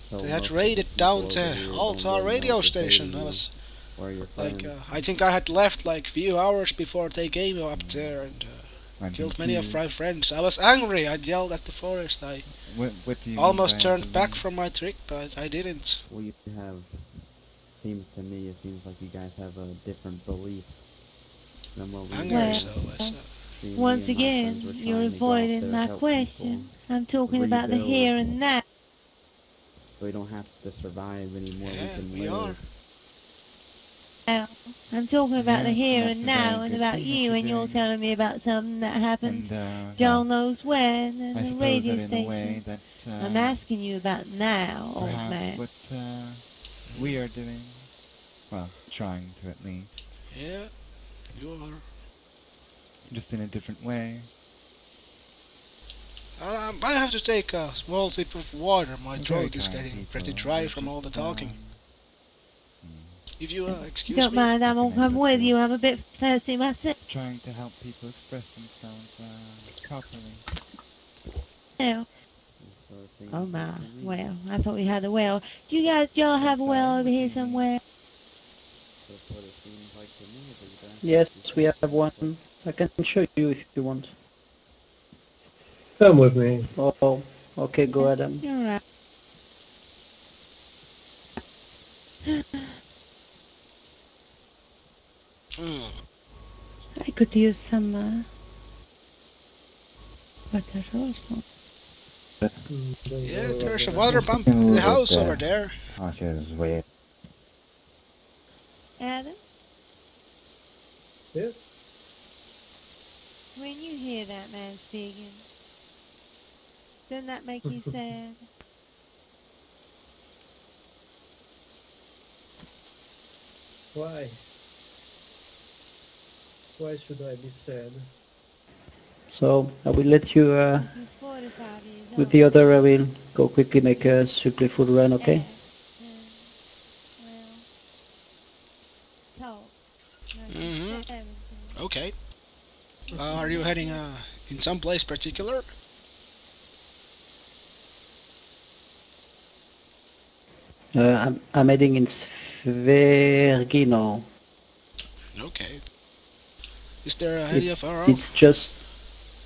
So
They had
most of
raided
the
down
people over
the
here
Altar
don't really know
radio
what to say to
station. I
you
was
or your
like,
friends.
I think I had left like few hours before they came up there and
I'm
killed many of
confused.
my friends. I was angry. I yelled at the forest. I
What do you
almost
mean by
turned back
angry?
from my trick, but I didn't.
Well, you have, seems to me, it seems like you guys have a different belief than what we
Angry,
Well,
so it's,
See, me
once
and my
again,
friends were
you're
trying to go out
avoiding
there,
my
help
question. I'm talking
people
about the
rebuild,
here and now.
so we don't have to survive anymore.
yeah,
we can
we
live.
are.
I'm talking about the
Yes,
here
that's
and
a
now
very
and
good
about
thing that
you,
you're
and you're
doing.
telling me about something that happened
And,
John
well,
knows when and
I
the
suppose
radio
that in a way
station.
that,
I'm asking you about now, old
perhaps
man.
what, we are doing, well, trying to at least,
Yeah, you are.
just in a different way.
I have to take a small sip of water. My
Very
throat is
kind
getting
people.
pretty dry
We're
from all the
just,
talking. If you excuse
Don't
me.
mind, I won't come with you. I'm a bit thirsty myself.
trying to help people express themselves, properly.
Now.
So it seems
Oh my,
to me.
well, I thought we had a well. Do y'all have a well over here somewhere?
That's what it seems like to me. But
Yes, we have one. I can show you if you want.
Come with me.
Oh, okay, go Adam.
You're right.
Mm.
I could use some water also.
Yeah, there's a water pump in the house over there.
Archer's way.
Adam,
Yes?
when you hear that man speaking, doesn't that make you sad?
Why? Why should I be sad?
So I will let you,
He's 45 years
with
old.
the other I will go quickly make a supply food run, okay?
Well, talk.
Mm-hmm. Okay. Are you heading in some place particular?
I'm heading in Svergino.
Okay. Is there any of our
It's just,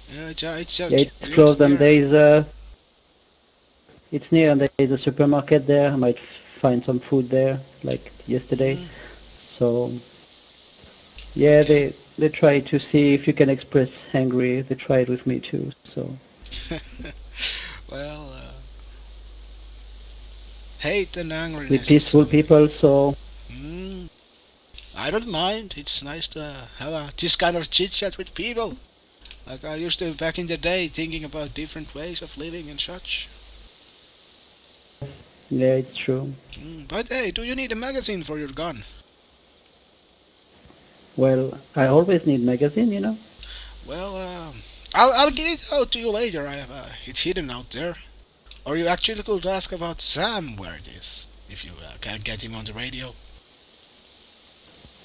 Yeah, it's just
yeah, it's closed and
near.
there is a, it's near and there is a supermarket there. I might find some food there, like yesterday.
Mm.
So, yeah, they try to see if you can express angry. They tried with me too, so.
Well, hate and
We're
angriness.
peaceful people, so
Mm. don't mind. It's nice to have this kind of chit chat with people. Like I used to back in the day, thinking about different ways of living and such.
Yeah, it's true.
But hey, do you need a magazine for your gun?
Well, I always need magazine, you know.
Well, I'll give it out to you later. I have it hidden out there. Or you actually could ask about Sam where it is, if you can get him on the radio.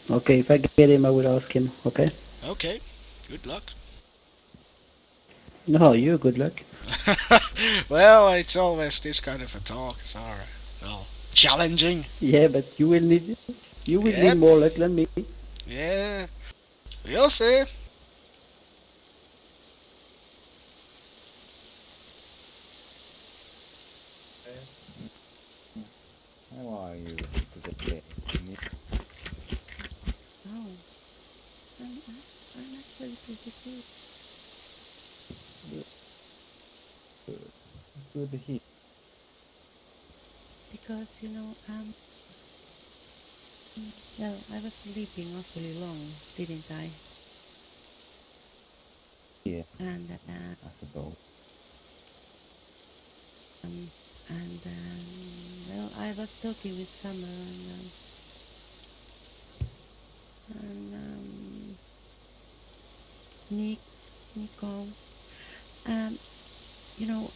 Okay, if I get him, I will ask him. Okay.
Okay, good luck.
No, you good luck.
Well, it's always this kind of a talk. It's alright. Well, challenging.
Yeah, but you will need
Yep.
more luck than me.
Yeah, we'll see.
How are you today?
Oh, I'm actually pretty good.
Good. Good to hear.
Because, well, I was sleeping awfully long, didn't I?
Yeah,
And,
I suppose.
um, well, I was talking with Summer and Nico. Um, you know,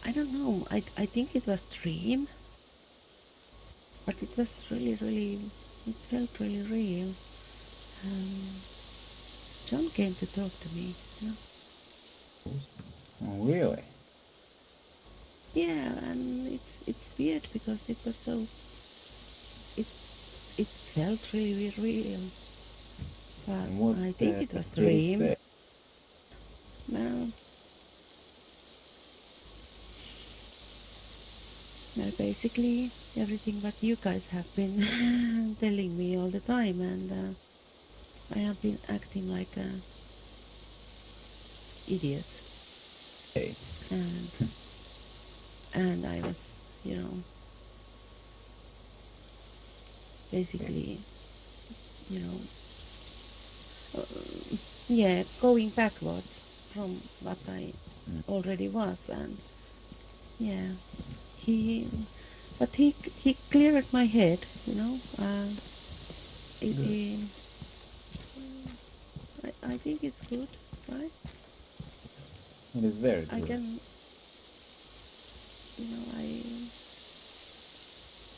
I don't know. I think it was dream, but it was it felt really real. Um, John came to talk to me.
Oh, really?
Yeah, and it's weird because it was so it it felt really real. But
And what
I think it was
Jay
dream.
said?
Well, basically everything what you guys have been telling me all the time, and I have been acting like a idiot,
Hey,
and and I was, you know, basically, you know, yeah, going backwards from what I already was, and yeah, he, but he cleared my head, you know. It,
good.
it, I think it's good, right?
It is very
I
good.
can, you know,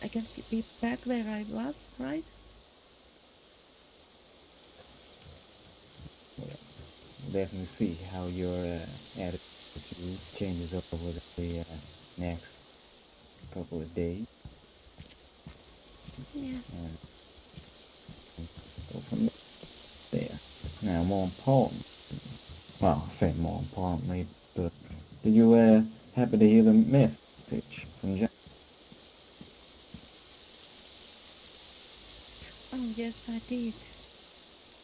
I can be back where I was, right?
Well, definitely see how your attitude changes over the next couple of days,
Yeah.
and go from there. Now, more important, well, I say more importantly, but did you happen to hear the message from John?
Oh yes, I did.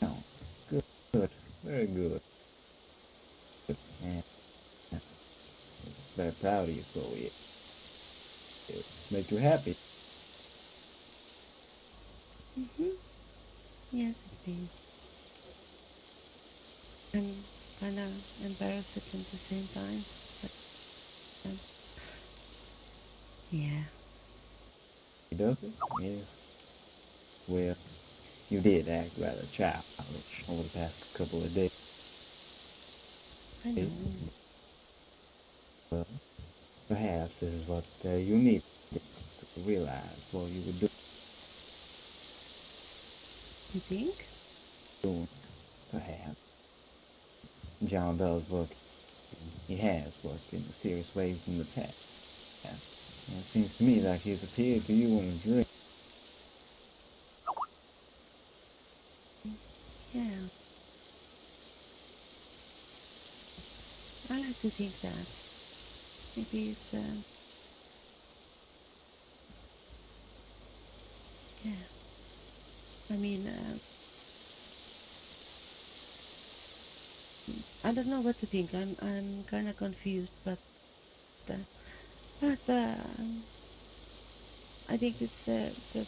No. Good, good, very good. And very proud of you for it. It make you happy.
Mhm. Yes, it did. And kind of embarrassed at the same time. But yeah.
Does it? Yes. Well, you did act rather childish over the past couple of days.
I know.
Well, perhaps this is what you need to realize what you were
You think?
doing. Perhaps John does work. He has worked in mysterious ways in the past. And it seems to me like he's appeared to you in a dream.
Yeah. I like to think that. Maybe it's yeah. I mean, I don't know what to think. I'm kind of confused, uh, but I think it's the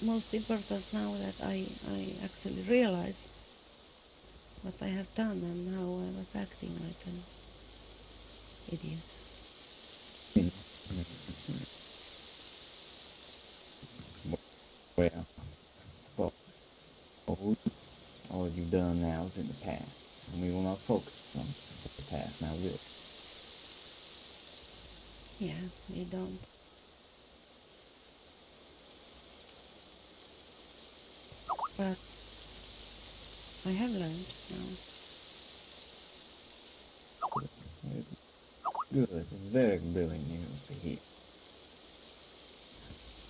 most important now that I actually realize what I have done and how I was acting like an idiot.
Well, well, all you've done now is in the past, and we will not focus on the past now, will we?
Yeah, we don't. But I have learned now.
Good. It's very good news to hear.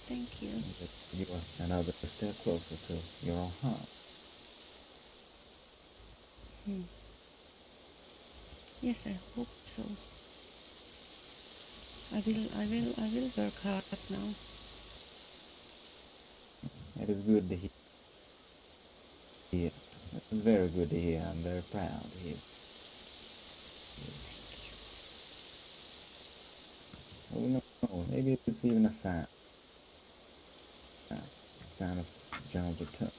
Thank you.
That you are another step closer to your own heart.
Yes, I hope so. I will work hard now.
It is good to hear. It's very good to hear. I'm very proud to hear. Oh no, maybe it's even a sign of John's return.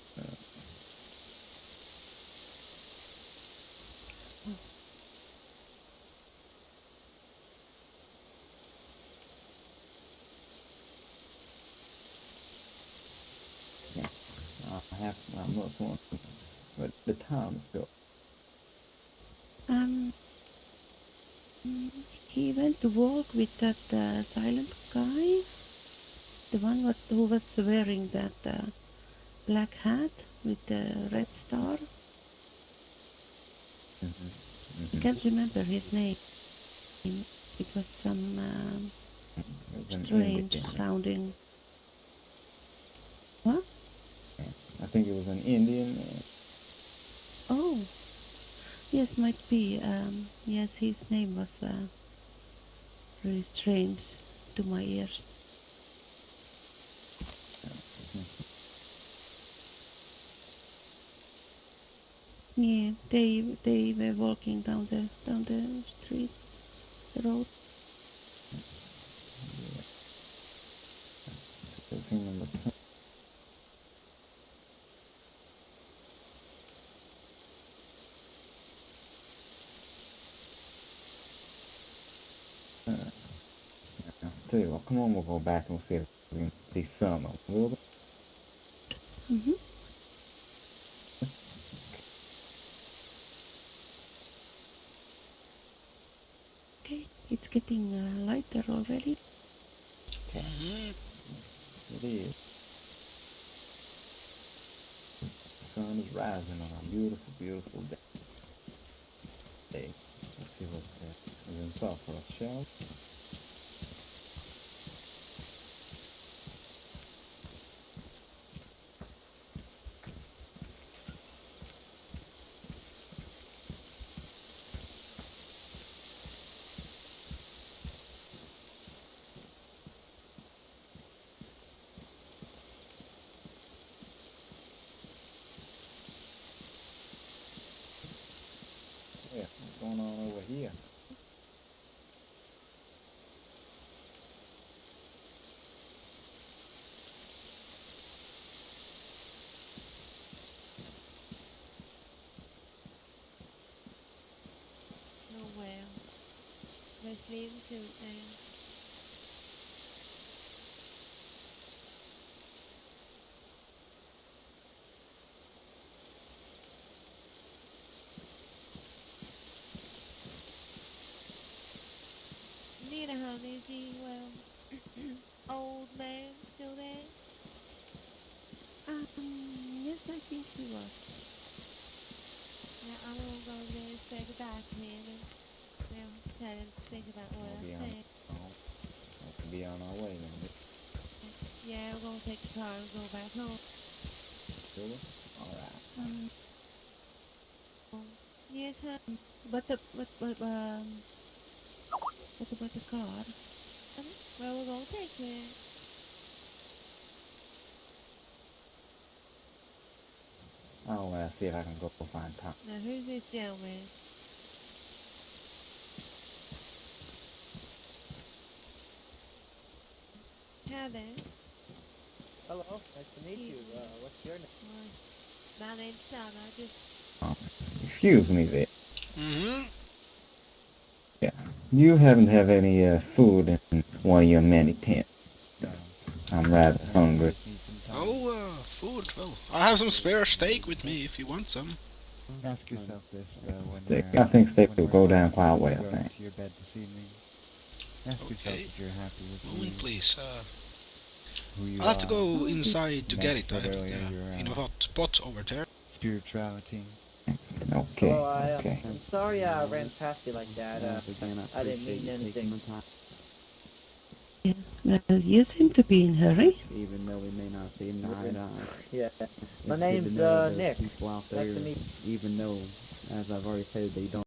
Yeah, I'm not going, but the time is still.
Um, he went to walk with that silent guy, the one who was wearing that black hat with the red star. I can't remember his name. It was some
It was an
strange
Indian.
sounding. What?
Yeah. I think it was an Indian man.
Oh, yes, might be. Yes, his name was really strange to my ears. Yeah, they were walking down the street, the road.
I still remember. Tell you what, come on, we'll go back and see if we can see some of them, will we?
Mm-hmm. Okay, it's getting lighter already.
It is. The sun is rising on a beautiful, beautiful day. Let's see what is in store for us, shall we? Yeah, what's going on over here?
Oh well. Let's leave him to it then. Nita, honey, is he, old man still there?
Yes, I think he was.
Yeah, I'm gonna go over there and say goodbye to him and, tell him to think about what
We'll
I
be on,
said.
we'll be on our way then.
Yeah, we're gonna take the car and go back home.
Really? Alright.
Yes, honey.
What about the car?
Well, we're gonna take it.
I'll see if I can go find Tom.
Now, who's this gentleman? How then?
Hello, nice to meet you. What's your name?
My name's Sam. I just...
Excuse me there.
Mm-hmm.
Yeah. You haven't have any food in one of your many tents. I'm rather hungry.
Food. Well, I have some spare steak with me if you want some.
Ask yourself this when
I think steak will go down quite well,
going
thanks.
to your bed this evening. Ask yourself
Okay.
if you're happy with
Moment, please.
who you
I'll have to
are.
go inside to
You
get it. I
said
have
earlier
it
you're,
in a pot over there.
spirituality.
Okay,
Hello,
okay.
I'm sorry I ran past you like that. I didn't mean anything.
Yeah. Well, you seem to be in a hurry.
Even though we may not see eye to eye. Yeah. My name's Nick. Nice to meet you. Even though, as I've already said, they don't